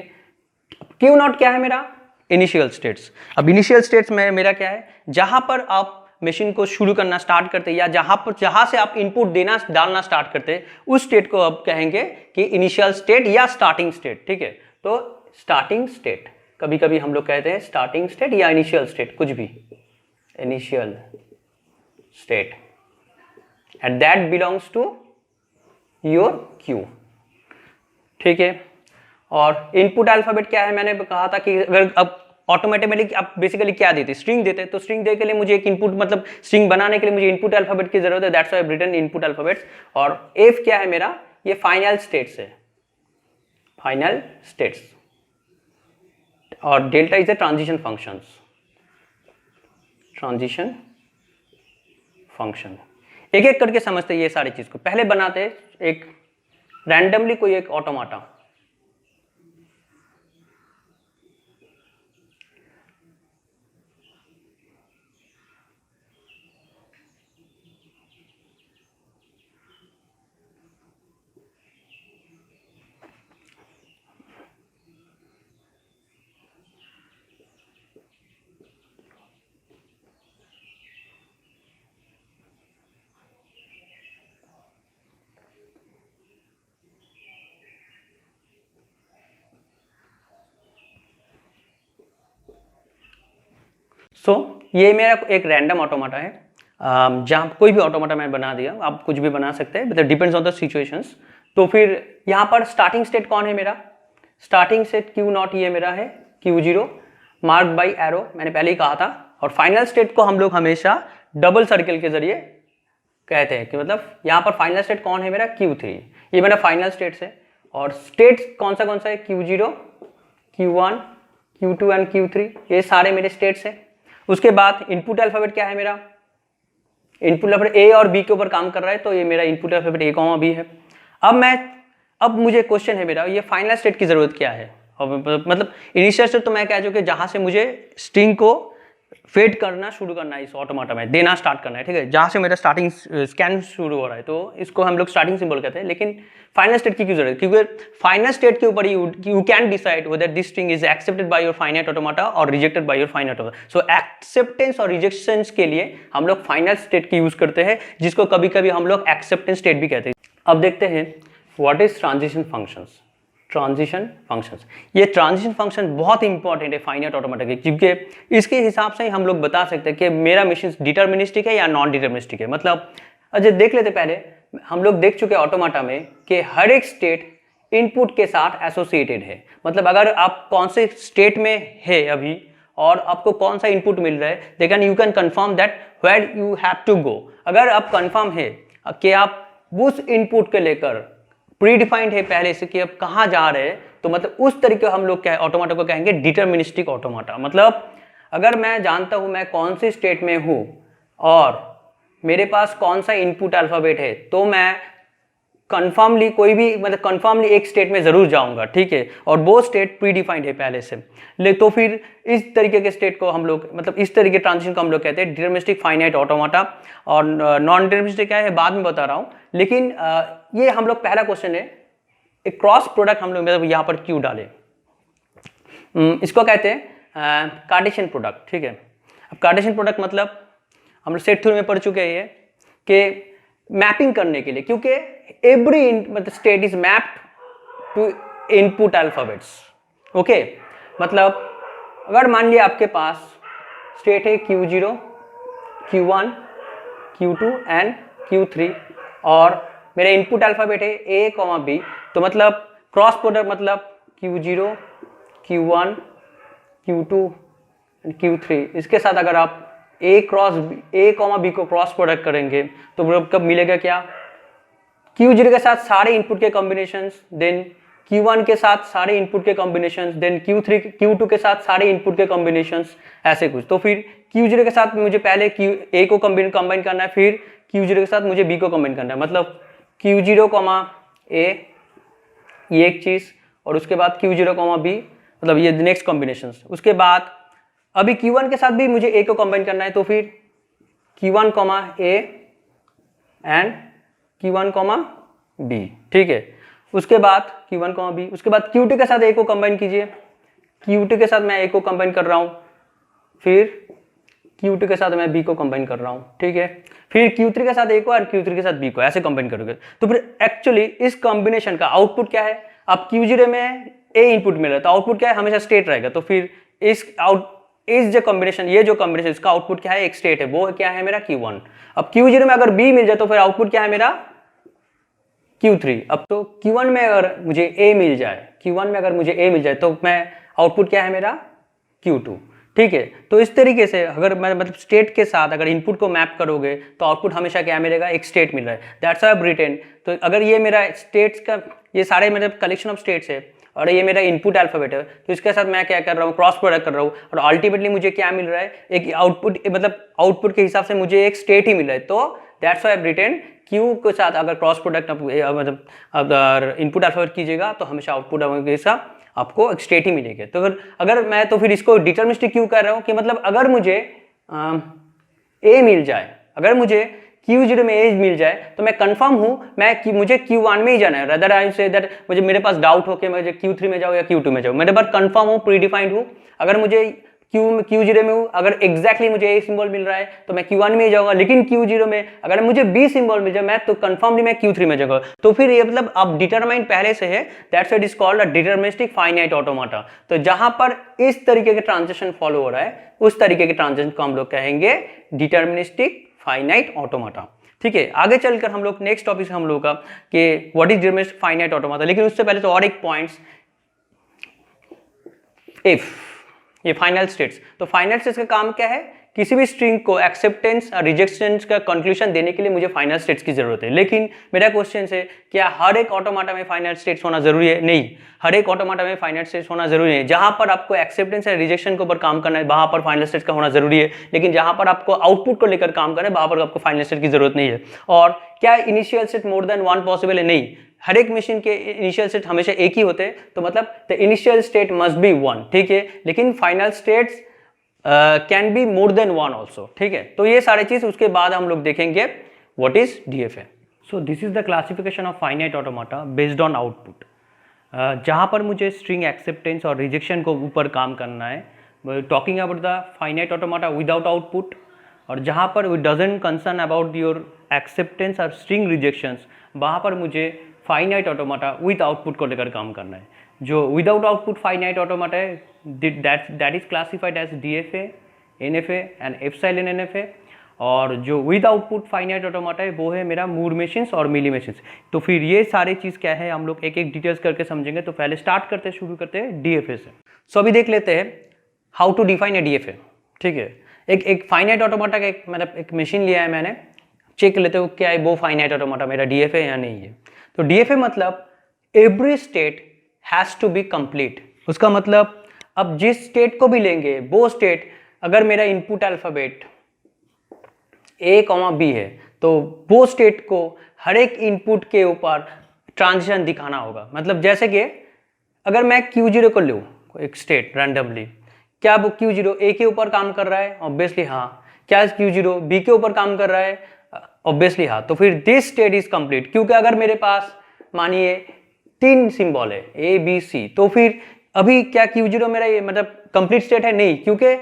क्यू नॉट क्या है मेरा, इनिशियल स्टेट्स। अब इनिशियल स्टेट्स में मेरा क्या है, जहां पर आप मशीन को शुरू करना स्टार्ट करते हैं या जहां से आप इनपुट डालना स्टार्ट करते हैं उस स्टेट को अब कहेंगे कि इनिशियल स्टेट या स्टार्टिंग स्टेट, ठीक है। तो स्टार्टिंग स्टेट, कभी कभी हम लोग कहते हैं स्टार्टिंग स्टेट या इनिशियल स्टेट, कुछ भी, initial state, and that belongs to your Q, ठीक है। और इनपुट अल्फाबेट क्या है, मैंने कहा था कि अगर अब ऑटोमेटिकली आप बेसिकली क्या देते, स्ट्रिंग देते, तो स्ट्रिंग देने के लिए मुझे एक इनपुट मतलब स्ट्रिंग बनाने के लिए मुझे इनपुट अल्फाबेट की जरूरत है, that's why I have written input alphabets. और एफ क्या है मेरा, ये फाइनल स्टेट्स है, फाइनल स्टेट्स। और delta is the transition functions, transition function. एक एक करके समझते हैं ये सारी चीज को। पहले बनाते हैं एक रैंडमली कोई एक ऑटोमाटा, ये मेरा एक रैंडम ऑटोमाटा है, जहाँ कोई भी ऑटोमाटा मैंने बना दिया, आप कुछ भी बना सकते हैं, डिपेंड्स ऑन द सिचुएशंस। तो फिर यहाँ पर स्टार्टिंग स्टेट कौन है मेरा, स्टार्टिंग स्टेट क्यू नॉट, ये मेरा है Q0 मार्क बाई एरो, मैंने पहले ही कहा था। और फाइनल स्टेट को हम लोग हमेशा डबल सर्कल के जरिए कहते हैं कि मतलब यहाँ पर फाइनल स्टेट कौन है मेरा, Q3, ये मेरा फाइनल स्टेट्स है। और स्टेट्स कौन सा है, Q0, Q1, Q2 and Q3, ये सारे मेरे स्टेट्स हैं। उसके बाद इनपुट अल्फाबेट क्या है मेरा, इनपुट अल्फाबेट ए और बी के ऊपर काम कर रहा है, तो ये मेरा input alphabet A comma B है। अब मुझे क्वेश्चन है मेरा, ये फाइनल स्टेट की जरूरत क्या है। और मतलब इनिशियल स्टेट तो मैं कह चुके जहां से मुझे स्ट्रिंग को फेड करना शुरू करना है, इस ऑटोमाटा में देना स्टार्ट करना है, ठीक है, जहाँ से मेरा स्टार्टिंग स्कैन शुरू हो रहा है, तो इसको हम लोग स्टार्टिंग सिंबल कहते हैं। लेकिन फाइनल स्टेट की क्यों जरूरत है? क्योंकि फाइनल स्टेट के ऊपर you can decide whether this string is accepted by your finite automata और rejected by your finite automata. So acceptance और रिजेक्शन के लिए हम लोग फाइनल स्टेट की यूज करते हैं, जिसको कभी कभी हम लोग एक्सेप्टेंस स्टेट भी कहते हैं। अब देखते हैं what is transition functions. Transition functions, ये ट्रांजिशन फंक्शन बहुत इंपॉर्टेंट है फाइनाइट ऑटोमाटा के, क्योंकि इसके हिसाब से ही हम लोग बता सकते हैं कि मेरा मशीन डिटर्मिनिस्टिक है या नॉन डिटर्मिनिस्टिक है। मतलब अच्छा देख लेते, पहले हम लोग देख चुके हैं ऑटोमाटा में कि हर एक स्टेट इनपुट के साथ एसोसिएटेड है। मतलब अगर आप कौन से स्टेट में है अभी और आपको कौन सा इनपुट मिल रहा है, then you can confirm that where you have to go. अगर आप कंफर्म है कि आप उस इनपुट के लेकर प्रीडिफाइंड है पहले से कि अब कहाँ जा रहे हैं, तो मतलब उस तरीके हम लोग क्या ऑटोमाटा को कहेंगे डिटर्मिनिस्टिक ऑटोमाटा। मतलब अगर मैं जानता हूँ मैं कौन सी स्टेट में हूँ और मेरे पास कौन सा इनपुट अल्फाबेट है, तो मैं कंफर्मली कोई भी मतलब कंफर्मली एक स्टेट में जरूर जाऊंगा, ठीक है, और वो स्टेट प्रीडिफाइंड है पहले से। ले तो फिर इस तरीके के स्टेट को हम लोग मतलब इस तरीके के ट्रांजिशन को हम लोग कहते हैं डिटर्मिनिस्टिक फाइनाइट ऑटोमाटा। और नॉन डिटर्मिनिस्टिक क्या है बाद में बता रहा हूँ, लेकिन ये हम लोग पहला क्वेश्चन है एक क्रॉस प्रोडक्ट हम लोग मतलब यहाँ पर क्यों डाले, इसको कहते हैं कार्टेशियन प्रोडक्ट, ठीक है। अब कार्टेशियन प्रोडक्ट मतलब हम लोग सेट थ्योरी में पढ़ चुके हैं ये कि मैपिंग करने के लिए, क्योंकि एवरी मतलब state is mapped to input alphabets, okay. मतलब अगर मान लिया आपके पास स्टेट है Q0, Q1, Q2 and Q3 और मेरा इनपुट अल्फाबेट है A, B, तो मतलब क्रॉस प्रोडक्ट मतलब Q0, Q1, Q2 Q3, इसके साथ अगर आप A, B को क्रॉस प्रोडक्ट करेंगे तो कब मिलेगा क्या, Q0 के साथ सारे इनपुट के कॉम्बिनेशंस, देन Q1 के साथ सारे इनपुट के कॉम्बिनेशंस, देन Q2 के साथ सारे इनपुट के कॉम्बिनेशंस, ऐसे कुछ। तो फिर Q0 के साथ मुझे पहले A को कंबाइन करना है, फिर Q0 के साथ मुझे B को कंबाइन करना है। मतलब Q0, A ये एक चीज, और उसके बाद Q0, B मतलब ये नेक्स्ट कॉम्बिनेशंस। उसके बाद अभी Q1 के साथ भी मुझे A को कंबाइन करना है, तो फिर Q1, A and Q1, B, ठीक है। उसके बाद Q1, B, उसके बाद Q2 के साथ A को कंबाइन कीजिए, Q2 के साथ मैं A को कंबाइन कर रहा हूँ, फिर Q2 के साथ मैं B को कंबाइन कर रहा हूँ, ठीक है। फिर Q3 के साथ A को और Q3 के साथ B को ऐसे कंबाइन करोगे, तो फिर एक्चुअली इस कॉम्बिनेशन का आउटपुट क्या है, अब Q0 में A इनपुट मिल रहा है तो आउटपुट क्या है, हमेशा स्टेट रहेगा। तो फिर इस जो कॉम्बिनेशन इसका आउटपुट क्या है, एक स्टेट है, वो क्या है मेरा Q1। अब Q0 में अगर B मिल जाए तो फिर आउटपुट क्या है मेरा Q3। अब तो Q1 में अगर मुझे A मिल जाए तो मैं आउटपुट क्या है मेरा Q2, ठीक है। तो इस तरीके से अगर मैं मतलब स्टेट के साथ अगर इनपुट को मैप करोगे तो आउटपुट हमेशा क्या मिलेगा, एक स्टेट मिल रहा है, that's why I have written. तो अगर ये मेरा स्टेट्स का ये सारे मतलब कलेक्शन ऑफ स्टेट्स है और ये मेरा इनपुट अल्फाबेट है, तो इसके साथ मैं क्या कर रहा हूँ, क्रॉस प्रोडक्ट कर रहा हूँ, और अल्टीमेटली मुझे क्या मिल रहा है, एक आउटपुट, मतलब आउटपुट के हिसाब से मुझे एक स्टेट ही मिल रहा है। तो that's why I have written Q के साथ अगर क्रॉस प्रोडक्ट मतलब अगर इनपुट अल्फाबेट कीजिएगा तो हमेशा आउटपुट के साथ आपको एक स्टेट ही मिलेगा। तो अगर मैं तो फिर इसको डिटर्मिनिस्टिक क्यों कर रहा हूँ कि मतलब अगर मुझे A मिल जाए, अगर मुझे Q0 में A मिल जाए तो मैं कंफर्म हूँ मुझे Q1 में ही जाना है, रदर आई से दैट मुझे मेरे पास डाउट हो कि मुझे Q3 में जाऊँ या Q2 में जाऊँ, मेरे पास कंफर्म हूँ, प्रीडिफाइंड हूँ। अगर मुझे Q0 में हूँ, अगर एग्जैक्टली मुझे A सिंबल मिल रहा है तो मैं Q1 में ही जाऊंगा, लेकिन Q0 में अगर मुझे B सिंबल मिल जाए मैं तो कंफर्मली मैं Q3 में जाऊंगा। तो फिर ये मतलब अब डिटरमाइंड पहले से है, that's why it is called a deterministic finite automata. तो जहां पर इस तरीके के ट्रांजिशन फॉलो हो रहा है उस तरीके के ट्रांजिशन को हम लोग कहेंगे डिटरमिनिस्टिक फाइनाइट ऑटोमाटा, ठीक है। आगे चलकर हम लोग नेक्स्ट टॉपिक हम लोग का कि व्हाट इज डिटरमिनिस्टिक फाइनाइट ऑटोमाटा, लेकिन उससे पहले तो और एक पॉइंट्स, इफ ये फाइनल स्टेट्स, तो फाइनल स्टेट्स का काम क्या है, किसी भी स्ट्रिंग को एक्सेप्टेंस और रिजेक्शंस का कंक्लूजन देने के लिए मुझे फाइनल स्टेट्स की जरूरत है। लेकिन मेरा क्वेश्चन है क्या हर एक ऑटोमाटा में फाइनल स्टेट्स होना जरूरी है? नहीं, हर एक ऑटोमाटा में फाइनल स्टेट्स होना जरूरी है। जहां पर आपको एक्सेप्टेंस या रिजेक्शन के ऊपर काम करना है वहां पर फाइनल स्टेट्स का होना जरूरी है, लेकिन जहां पर आपको आउटपुट को लेकर काम करना है वहां पर आपको फाइनल स्टेट की जरूरत नहीं है। और क्या initial state more than one possible है? नहीं, हर एक मशीन के इनिशियल स्टेट हमेशा एक ही होते हैं, तो मतलब the initial state must be one, ठीक है। लेकिन final states can be more than one also, ठीक है। तो ये सारे चीज उसके बाद हम लोग देखेंगे what is DFA. So this is the classification of finite automata based on output. जहाँ पर मुझे स्ट्रिंग एक्सेप्टेंस और रिजेक्शन को ऊपर काम करना है, talking about the finite automata without output, और जहाँ पर we doesn't concern about your acceptance और स्ट्रिंग रिजेक्शंस, वहाँ पर मुझे फाइनाइट ऑटोमाटा विद आउटपुट को लेकर काम करना है। जो विदाउट आउटपुट फाइनाइट ऑटोमाटा है that is classified as DFA, NFA and epsilon NFA, और जो विद आउटपुट फाइनाइट ऑटोमाटा है वो है मेरा मूर मशीन्स और मिली मशीन्स। तो फिर ये सारे चीज़ क्या है हम लोग एक एक डिटेल्स करके समझेंगे। तो पहले शुरू करते हैं डीएफए से। सो अभी देख लेते हैं how to define a DFA, ठीक है। एक फाइनाइट ऑटोमाटा का एक मशीन लिया है मैंने, चेक लेते हो क्या है वो फाइनाइट ऑटोमाटा मेरा डीएफए या नहीं है। तो डीएफए मतलब every state has to be complete. उसका मतलब अब जिस स्टेट को भी लेंगे वो स्टेट, अगर मेरा input alphabet A comma B है तो वो स्टेट को हर एक इनपुट के ऊपर ट्रांजिशन दिखाना होगा। मतलब जैसे कि अगर मैं Q0 को लूँ एक स्टेट रैंडमली, क्या वो Q0 ए के ऊपर काम कर रहा है? ऑब्वियसली हाँ। क्या Q0 बी के ऊपर काम कर रहा है? ऑब्वियसली हाँ। तो फिर दिस स्टेट इज कंप्लीट, क्योंकि अगर मेरे पास मानिए 3 सिंबल है ए बी सी, तो फिर अभी क्या Q0 मेरा ये मतलब कंप्लीट स्टेट है? नहीं, क्योंकि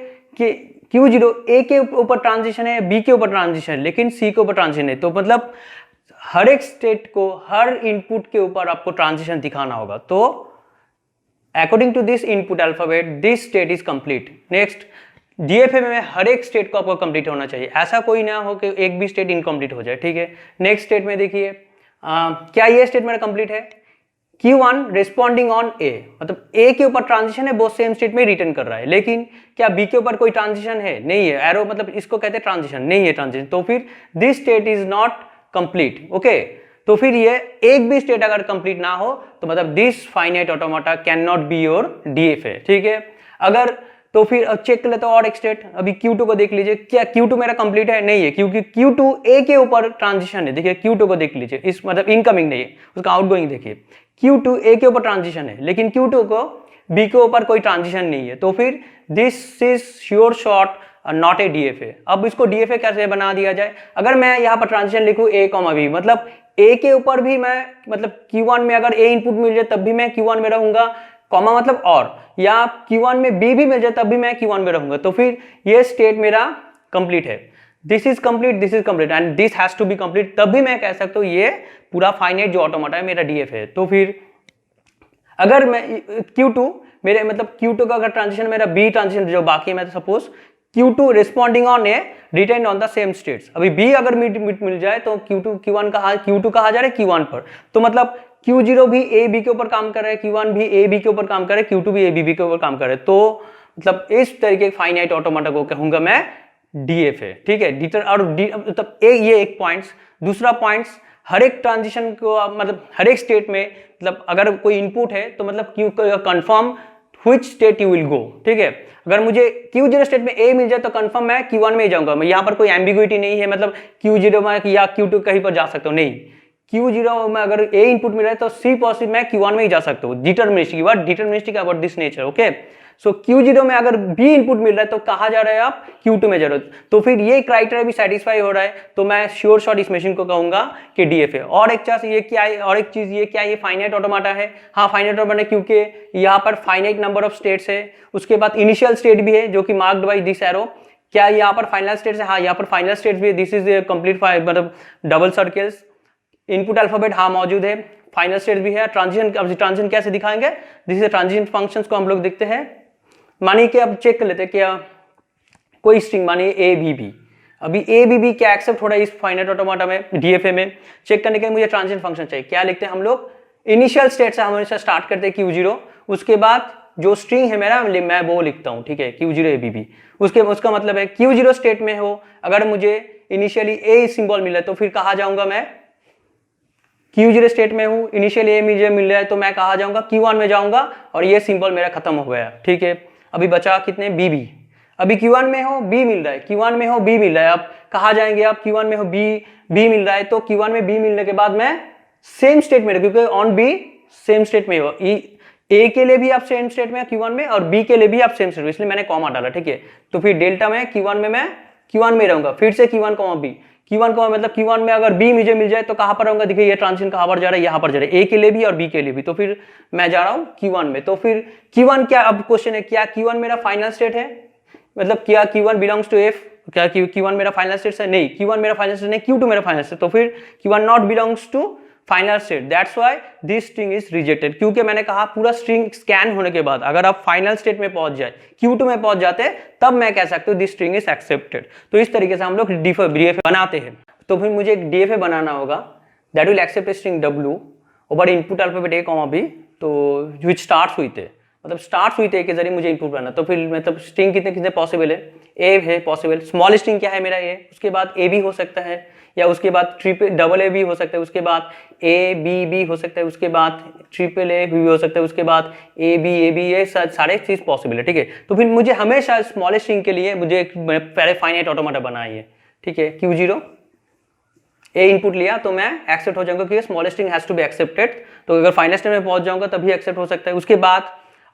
Q0 ए के ऊपर ट्रांजिशन है, बी के ऊपर ट्रांजिशन है, लेकिन सी के ऊपर ट्रांजिशन है। तो मतलब हर एक स्टेट को हर इनपुट के ऊपर आपको ट्रांजिशन दिखाना होगा। तो according to this input alphabet this state is complete. Next, DFA में हर एक स्टेट को आपको कंप्लीट होना चाहिए, ऐसा कोई ना हो कि एक भी स्टेट इनकम्प्लीट हो जाए, ठीक है। नेक्स्ट स्टेट में देखिए क्या ये स्टेट मेरा कंप्लीट है? Q1 रिस्पॉन्डिंग ऑन ए, मतलब ए के ऊपर ट्रांजिशन है वो सेम स्टेट में रिटर्न कर रहा है, लेकिन क्या बी के ऊपर कोई ट्रांजिशन है? नहीं है। एरो मतलब इसको कहते हैं ट्रांजिशन, नहीं है ट्रांजिशन। तो फिर this state is not complete, okay. तो फिर ये एक भी स्टेट अगर कंप्लीट ना हो तो मतलब this finite automata can not be your DFA, ठीक है। अगर तो फिर अब चेक कर लेते हो और एक स्टेट, अभी Q2 को देख लीजिए, क्या Q2 मेरा कंप्लीट है? नहीं है, क्योंकि Q2 ए के ऊपर ट्रांजिशन है। देखिए Q2 को देख लीजिए, इस मतलब इनकमिंग नहीं है, उसका आउटगोइंग देखिए। Q2 ए के ऊपर ट्रांजिशन है, लेकिन Q2 को बी के ऊपर कोई ट्रांजिशन नहीं है। तो फिर this is sure short not a DFA. अब इसको डीएफए कैसे बना दिया जाए? अगर मैं यहाँ पर ट्रांजिशन लिखूँ ए कॉमा बी, मतलब ए के ऊपर भी मैं मतलब Q1 में अगर ए इनपुट मिल जाए तब भी मैं Q1 में रहूंगा, कॉमा मतलब और, या Q1 में बी भी मिल जाए तब भी मैं Q1 में रहूंगा। तो फिर ये स्टेट मेरा कंप्लीट है। This is complete and this has to be complete, तब भी मैं कह सकता हूँ ये पूरा फाइनाइट जो ऑटोमाटा है मेरा डीएफए है। तो फिर अगर मैं Q2 मेरे मतलब Q2 का अगर ट्रांजिशन मेरा बी ट्रांजिशन जो बाकी है, मैं suppose Q2 responding on a written on the same states, अभी बी अगर मिल जाए तो Q2 कहा जा रहा है Q1 पर। तो मतलब Q0 भी ए बी के ऊपर काम कर रहा है, Q1 भी ए बी के ऊपर काम कर रहा है, Q2 भी ए बी के ऊपर काम कर रहा है। तो मतलब इस तरीके के फाइनाइट ऑटोमाटा को कहूंगा मैं डीएफए, ठीक है। मतलब ये एक पॉइंट्स। दूसरा पॉइंट्स, हर एक ट्रांजिशन को मतलब हर एक स्टेट में मतलब अगर कोई इनपुट है तो मतलब confirm which state you will go, ठीक है। अगर मुझे Q0 स्टेट में ए मिल जाए तो कंफर्म मैं Q1 में ही जाऊंगा। मैं यहाँ पर कोई एम्बिग्युइटी नहीं है, मतलब Q0 में या Q2 कहीं पर जा सकता हूँ, नहीं। Q0 में अगर ए इनपुट मिल रहा है तो सी पॉजिटिव मैं Q1 में ही जा सकता हूँ। Deterministic about this nature, okay. So Q0 में अगर बी इनपुट मिल रहा है तो कहा जा रहा है आप Q2 में जा रहे हो। तो फिर ये क्राइटेरिया भी सेटिस्फाई हो रहा है, तो मैं श्योर शॉट इस मशीन को कहूंगा कि डीएफए। और एक चीज ये क्या है, और एक चीज ये क्या, ये फाइनाइट ऑटोमाटा है? हाँ फाइनाइट ऑटोमाटा, क्योंकि यहाँ पर फाइनाइट नंबर ऑफ स्टेट्स है, उसके बाद इनिशियल स्टेट भी है जो कि मार्क्ड बाय दिस एरो। क्या यहाँ पर फाइनल स्टेट्स है? हाँ यहाँ पर फाइनल स्टेट्स भी है। दिस इज कंप्लीट मतलब डबल सर्कल्स। इनपुट अल्फाबेट हाँ मौजूद है, फाइनल स्टेट भी है। ट्रांजिशन कैसे दिखाएंगे? दिस इज ट्रांजिशन फंक्शंस को हम लोग देखते हैं। मानिए कि अब चेक कर लेते हैं क्या कोई स्ट्रिंग, मानिए ए बी बी, अभी ए बी बी क्या एक्सेप्ट हो रहा है इस फाइनाइट ऑटोमाटा में डीएफए में? चेक करने के लिए मुझे ट्रांजिशन फंक्शन चाहिए। क्या लिखते हैं हम लोग? इनिशियल स्टेट से हमेशा स्टार्ट करते हैं Q0, उसके बाद जो स्ट्रिंग है मेरा मैं वो लिखता हूँ, ठीक है, Q0 ए बी बी। उसका मतलब है Q0 स्टेट में हो, अगर मुझे इनिशियली ए सिंबल मिला तो फिर कहाँ जाऊंगा मैं? Q0 स्टेट में हूँ, इनिशियली ए मुझे मिल रहा है तो मैं कहाँ जाऊंगा? Q1 में जाऊंगा और ये सिंबल मेरा खत्म हो गया, ठीक है। अभी बचा कितने? B B. अभी Q1 में हो बी मिल रहा है, Q1 में हो बी मिल रहा है, अब कहाँ जाएंगे आप? Q1 में हो बी मिल रहा है, तो Q1 में बी मिलने के बाद मैं सेम स्टेट में, क्योंकि ऑन बी सेम स्टेट में हो, ए के लिए भी आप सेम स्टेट में Q1 में और बी के लिए भी आप सेम स्टेट में, इसलिए मैंने कॉमा डाला, ठीक है। तो फिर डेल्टा में Q1 में मैं Q1 में रहूंगा, फिर से Q1 comma B, Q1 comma मतलब Q1 में अगर बी मुझे मिल जाए तो कहां पर रहूंगा, देखिए ये ट्रांजिशन कहां पर जा रहा है, यहां पर जा रहा है, ए के लिए भी और बी के लिए भी, तो फिर मैं जा रहा हूं Q1 में। तो फिर Q1 क्या, अब क्वेश्चन है क्या Q1 मेरा फाइनल स्टेट है, मतलब क्या Q1 बिलोंग्स टू एफ, क्या Q1 मेरा फाइनल स्टेट है, नहीं Q1 मेरा फाइनल स्टेट नहीं, Q2 मेरा फाइनल स्टेट, तो फिर Q1 not belongs to final state, that's why this string is rejected. क्योंकि मैंने कहा पूरा स्ट्रिंग स्कैन होने के बाद अगर आप फाइनल स्टेट में पहुंच जाए, Q2 में पहुंच जाते तब मैं कह सकता हूं दिस स्ट्रिंग इज एक्सेप्टेड। तो इस तरीके से हम लोग DFA बनाते हैं। तो फिर मुझे एक DFA बनाना होगा that will accept string W over input alphabet A comma B, तो व्हिच स्टार्ट्स विद A, मतलब स्टार्ट्स विद A के जरिए मुझे इनपुट बनाना। तो फिर मतलब स्ट्रिंग कितने कितने पॉसिबल है, A है पॉसिबल, स्मॉल स्ट्रिंग क्या है मेरा A, उसके बाद A भी हो सकता है, या उसके बाद डबल A भी हो सकता है, उसके बाद A B हो सकता है, उसके बाद ट्रिपल A भी हो सकता है, उसके बाद A B ये सारे चीज पॉसिबल है, ठीक है। तो फिर मुझे हमेशा स्मॉल स्ट्रिंग के लिए मुझे पहले फाइनाइट ऑटोमेटा बनाइए, ठीक है। Q0 A इनपुट लिया तो मैं एक्सेप्ट हो जाऊंगा क्योंकि small string has to be accepted, तो अगर फाइनल स्टेट में पहुंच जाऊंगा तभी एक्सेप्ट हो सकता है। उसके बाद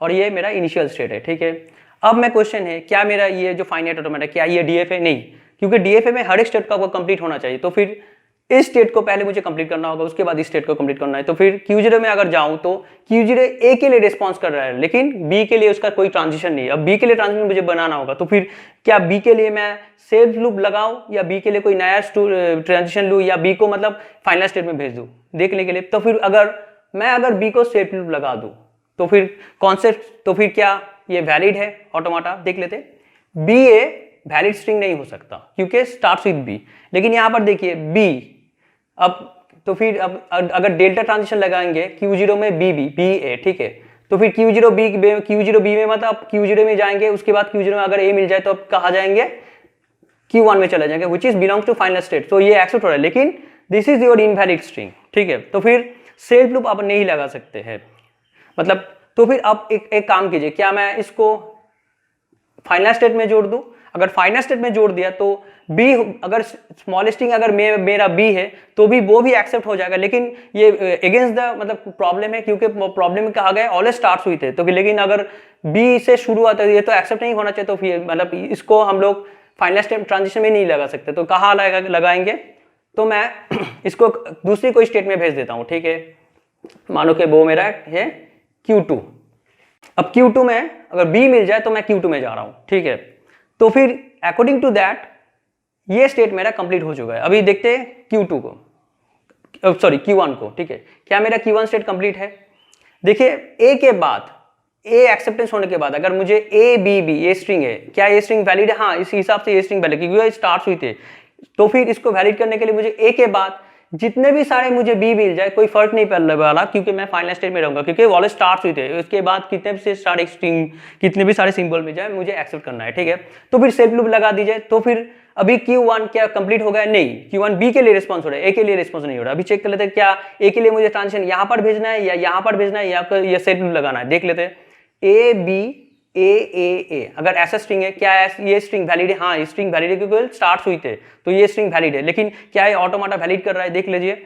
और ये मेरा इनिशियल स्टेट है, ठीक है। अब मैं क्वेश्चन है क्या मेरा ये जो फाइनाइट ऑटोमेटा क्या ये DFA, नहीं, क्योंकि DFA में हर एक स्टेट का कंप्लीट होना चाहिए, तो फिर इस स्टेट को पहले मुझे कंप्लीट करना होगा, उसके बाद इस स्टेट को कंप्लीट करना है। तो फिर Q0 में अगर जाऊं तो Q0 A के लिए रिस्पॉन्स कर रहा है लेकिन B के लिए उसका कोई ट्रांजिशन नहीं है। अब B के लिए ट्रांजिशन मुझे बनाना होगा, तो फिर क्या B के लिए मैं सेल्फ लूप लगाऊं या B के लिए कोई नया ट्रांजिशन लूं या B को मतलब फाइनल स्टेट में भेज दूं देखने के लिए। तो फिर अगर मैं B को सेल्फ लूप लगा दूं तो फिर कॉन्सेप्ट, तो फिर क्या ये वैलिड है ऑटोमाटा, देख लेते। BA वैलिड स्ट्रिंग नहीं हो सकता क्योंकि स्टार्ट्स विद B, लेकिन यहां पर देखिए B, अब तो फिर अब अगर डेल्टा ट्रांजिशन लगाएंगे Q0 में BA, ठीक है। तो फिर Q0 B में मतलब Q0 में जाएंगे, उसके बाद Q0 में अगर A मिल जाए तो अब कहा जाएंगे Q1 में चले जाएंगे which is belongs to final state, तो ये एक्सेप्ट हो रहा है, लेकिन this is your invalid string, ठीक है। तो फिर सेल्फ लूप आप नहीं लगा सकते हैं, मतलब तो फिर आप एक काम कीजिए, क्या मैं इसको फाइनल स्टेट में जोड़ दूं, अगर फाइनल स्टेट में जोड़ दिया तो B अगर स्मॉल स्ट्रिंग अगर मेरा B है तो भी वो भी एक्सेप्ट हो जाएगा, लेकिन ये अगेंस्ट द मतलब प्रॉब्लम है क्योंकि प्रॉब्लम में कहा गया ऑलवेज स्टार्ट्स हुई थे, तो लेकिन अगर B से शुरू आता है ये तो एक्सेप्ट नहीं होना चाहिए, तो फिर मतलब इसको हम लोग फाइनल स्टेट ट्रांजिशन में नहीं लगा सकते, तो कहाँ लगाएंगे, तो मैं इसको दूसरी कोई स्टेट में भेज देता हूँ, ठीक है। मानो कि वो मेरा है Q2, अब Q2 में अगर B मिल जाए तो मैं Q2 में जा रहा हूं, ठीक है। तो फिर अकॉर्डिंग टू दैट ये स्टेट मेरा कंप्लीट हो चुका है। अभी देखते हैं Q2 को, सॉरी Q1 को, ठीक है। क्या मेरा Q1 स्टेट कंप्लीट है, देखिए A के बाद A एक्सेप्टेंस होने के बाद अगर मुझे ABB ये स्ट्रिंग है, क्या ये स्ट्रिंग वैलिड है, हाँ इस हिसाब से ये स्ट्रिंग वैलिड क्योंकि स्टार्ट्स हुई थे, तो फिर इसको वैलिड करने के लिए मुझे A के बाद जितने भी सारे मुझे B मिल जाए कोई फर्क नहीं पड़ने वाला क्योंकि मैं फाइनल स्टेट में रहूंगा, क्योंकि वॉलेट स्टार्ट हुई थे, उसके बाद कितने भी सारे स्ट्रिंग कितने भी सारे सिंबल मिल जाए मुझे एक्सेप्ट करना है, ठीक है। तो फिर सेल्फ लूप लगा दीजिए, तो फिर अभी Q1 क्या कंप्लीट हो गया, नहीं Q1 B के लिए रिस्पॉन्स हो रहा है, A के लिए रिस्पॉन्स नहीं हो रहा। अभी चेक कर लेते हैं क्या A के लिए मुझे ट्रांजिशन यहाँ पर भेजना है या यहाँ पर भेजना है या फिर सेल्फ लूप लगाना है, देख लेते हैं। A अगर ऐसा स्ट्रिंग है, क्या ये स्ट्रिंग वैलिड है, हाँ ये स्ट्रिंग वैलिड है क्योंकि स्टार्ट हुई थे, तो ये स्ट्रिंग वैलिड है, लेकिन क्या ये ऑटोमेटा वैलिड कर रहा है, देख लीजिए।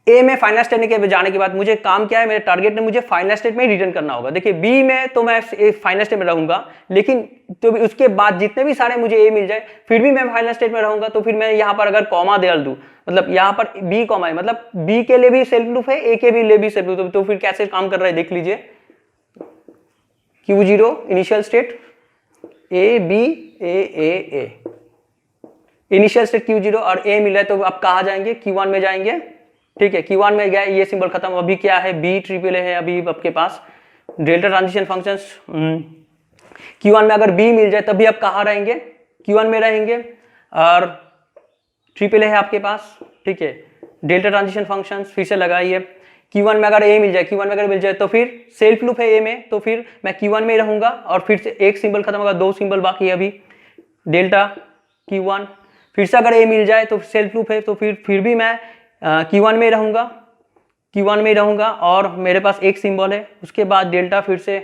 A में फाइनल स्टेट के जाने के बाद मुझे काम क्या है, मेरे टारगेट ने मुझे फाइनल स्टेट में ही रिटर्न करना होगा। देखिए B में तो मैं फाइनल स्टेट में रहूंगा, लेकिन तो उसके बाद जितने भी सारे मुझे A मिल जाए फिर भी मैं फाइनल स्टेट में रहूंगा, तो फिर मैं यहाँ पर अगर कॉमा डाल दूं, मतलब यहाँ पर B कॉमा है, मतलब B के लिए भी सेल्फ लूप है, A के भी लिए भी सेल्फ लूप, तो फिर कैसे काम कर रहा है देख लीजिए। Q0 initial state A initial state Q0 और A मिला है, तो आप कहाँ जाएंगे, Q1 में जाएंगे, ठीक है। Q1 में गया, ये सिंबल खत्म, अभी क्या है B ट्रिपल है अभी आपके पास डेल्टा ट्रांजिशन फंक्शंस। Q1 में अगर B मिल जाए तभी आप कहाँ रहेंगे, Q1 में रहेंगे, और ट्रिपल है आपके पास, ठीक है। डेल्टा ट्रांजिशन फंक्शंस फिर से लगाइए। Q1 में अगर A मिल जाए, Q1 में अगर मिल जाए तो फिर सेल्फ लूप है A में, तो फिर मैं Q1 में रहूंगा और फिर से एक सिंबल खत्म होगा, दो सिंबल बाकी है अभी डेल्टा Q1, फिर से अगर A मिल जाए तो सेल्फ लूप है, तो फिर भी मैं Q1 में रहूंगा और मेरे पास एक सिंबल है, उसके बाद डेल्टा, फिर से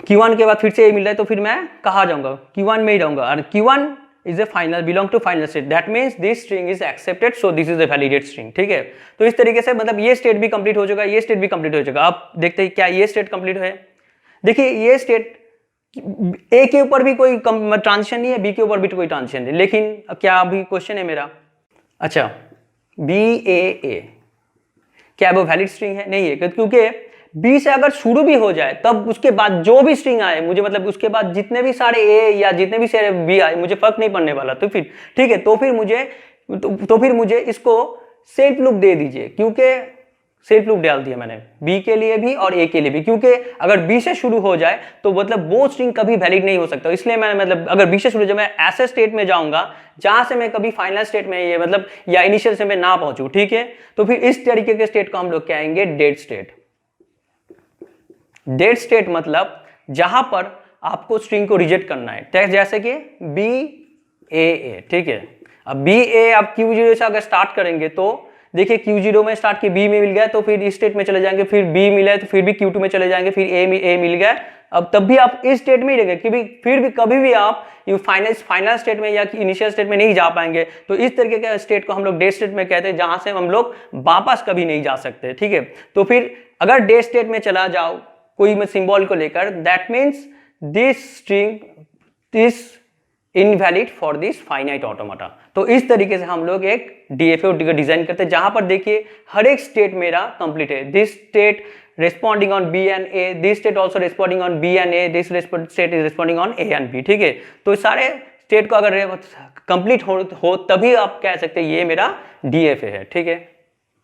Q1 के बाद फिर से A मिल रहा है, तो फिर मैं कहाँ जाऊंगा, Q1 में ही रहूंगा, और Q1 is a final belong to final state, that means this string is accepted, so this is a validate string. ठीक है, तो इस तरीके से मतलब ये स्टेट भी कंप्लीट हो चुका है, ये स्टेट भी कंप्लीट हो चुका है। आप देखते हैं क्या ये स्टेट कंप्लीट है। देखिए ये स्टेट ए के ऊपर भी कोई ट्रांजिशन नहीं है, बी के ऊपर भी कोई ट्रांजिशन नहीं, लेकिन क्या अभी क्वेश्चन है मेरा, अच्छा बी ए क्या वो वैलिड स्ट्रिंग है? नहीं है, क्योंकि बी से अगर शुरू भी हो जाए तब उसके बाद जो भी स्ट्रिंग आए मुझे, मतलब उसके बाद जितने भी सारे ए या जितने भी सारे बी आए मुझे फर्क नहीं पड़ने वाला। तो फिर ठीक है, तो फिर मुझे इसको सेल्फ लूप दे दीजिए, क्योंकि सेल्फ लूप डाल दिया मैंने बी के लिए भी और ए के लिए भी, क्योंकि अगर बी से शुरू हो जाए तो मतलब वो स्ट्रिंग कभी वैलिड नहीं हो सकता। इसलिए मैं मतलब अगर बी से शुरू जब मैं ऐसे स्टेट में जाऊंगा जहां से मैं कभी फाइनल स्टेट में ये मतलब या इनिशियल से मैं ना पहुंचू, ठीक है, तो फिर इस तरीके के स्टेट को हम लोग कहेंगे डेड स्टेट। डेड स्टेट मतलब जहां पर आपको स्ट्रिंग को रिजेक्ट करना है, जैसे कि बी ए, ठीक है। अब बी ए आप Q0 से अगर स्टार्ट करेंगे तो देखिए Q0 में स्टार्ट किए, बी में मिल गया तो फिर इस स्टेट में चले जाएंगे, फिर बी मिला तो फिर भी Q2 में चले जाएंगे, फिर ए मिल गया, अब तब भी आप इस स्टेट में ही रहेंगे, क्योंकि फिर भी कभी भी आप फाइनल स्टेट में या इनिशियल स्टेट में नहीं जा पाएंगे। तो इस तरीके के स्टेट को हम लोग डेड स्टेट में कहते हैं, जहां से हम लोग वापस कभी नहीं जा सकते, ठीक है। तो फिर अगर डेड स्टेट में चला जाओ कोई में सिंबल को लेकर, that means this string is invalid for this finite automata. तो इस तरीके से हम लोग एक डीएफए डिजाइन करते हैं, जहां पर देखिए हर एक स्टेट मेरा कंप्लीट है। This state responding on B and A, this state also responding on B and A, this state is responding on A and B, ठीक है। तो सारे स्टेट को अगर कंप्लीट हो तभी आप कह सकते हैं ये मेरा डीएफए है, ठीक है।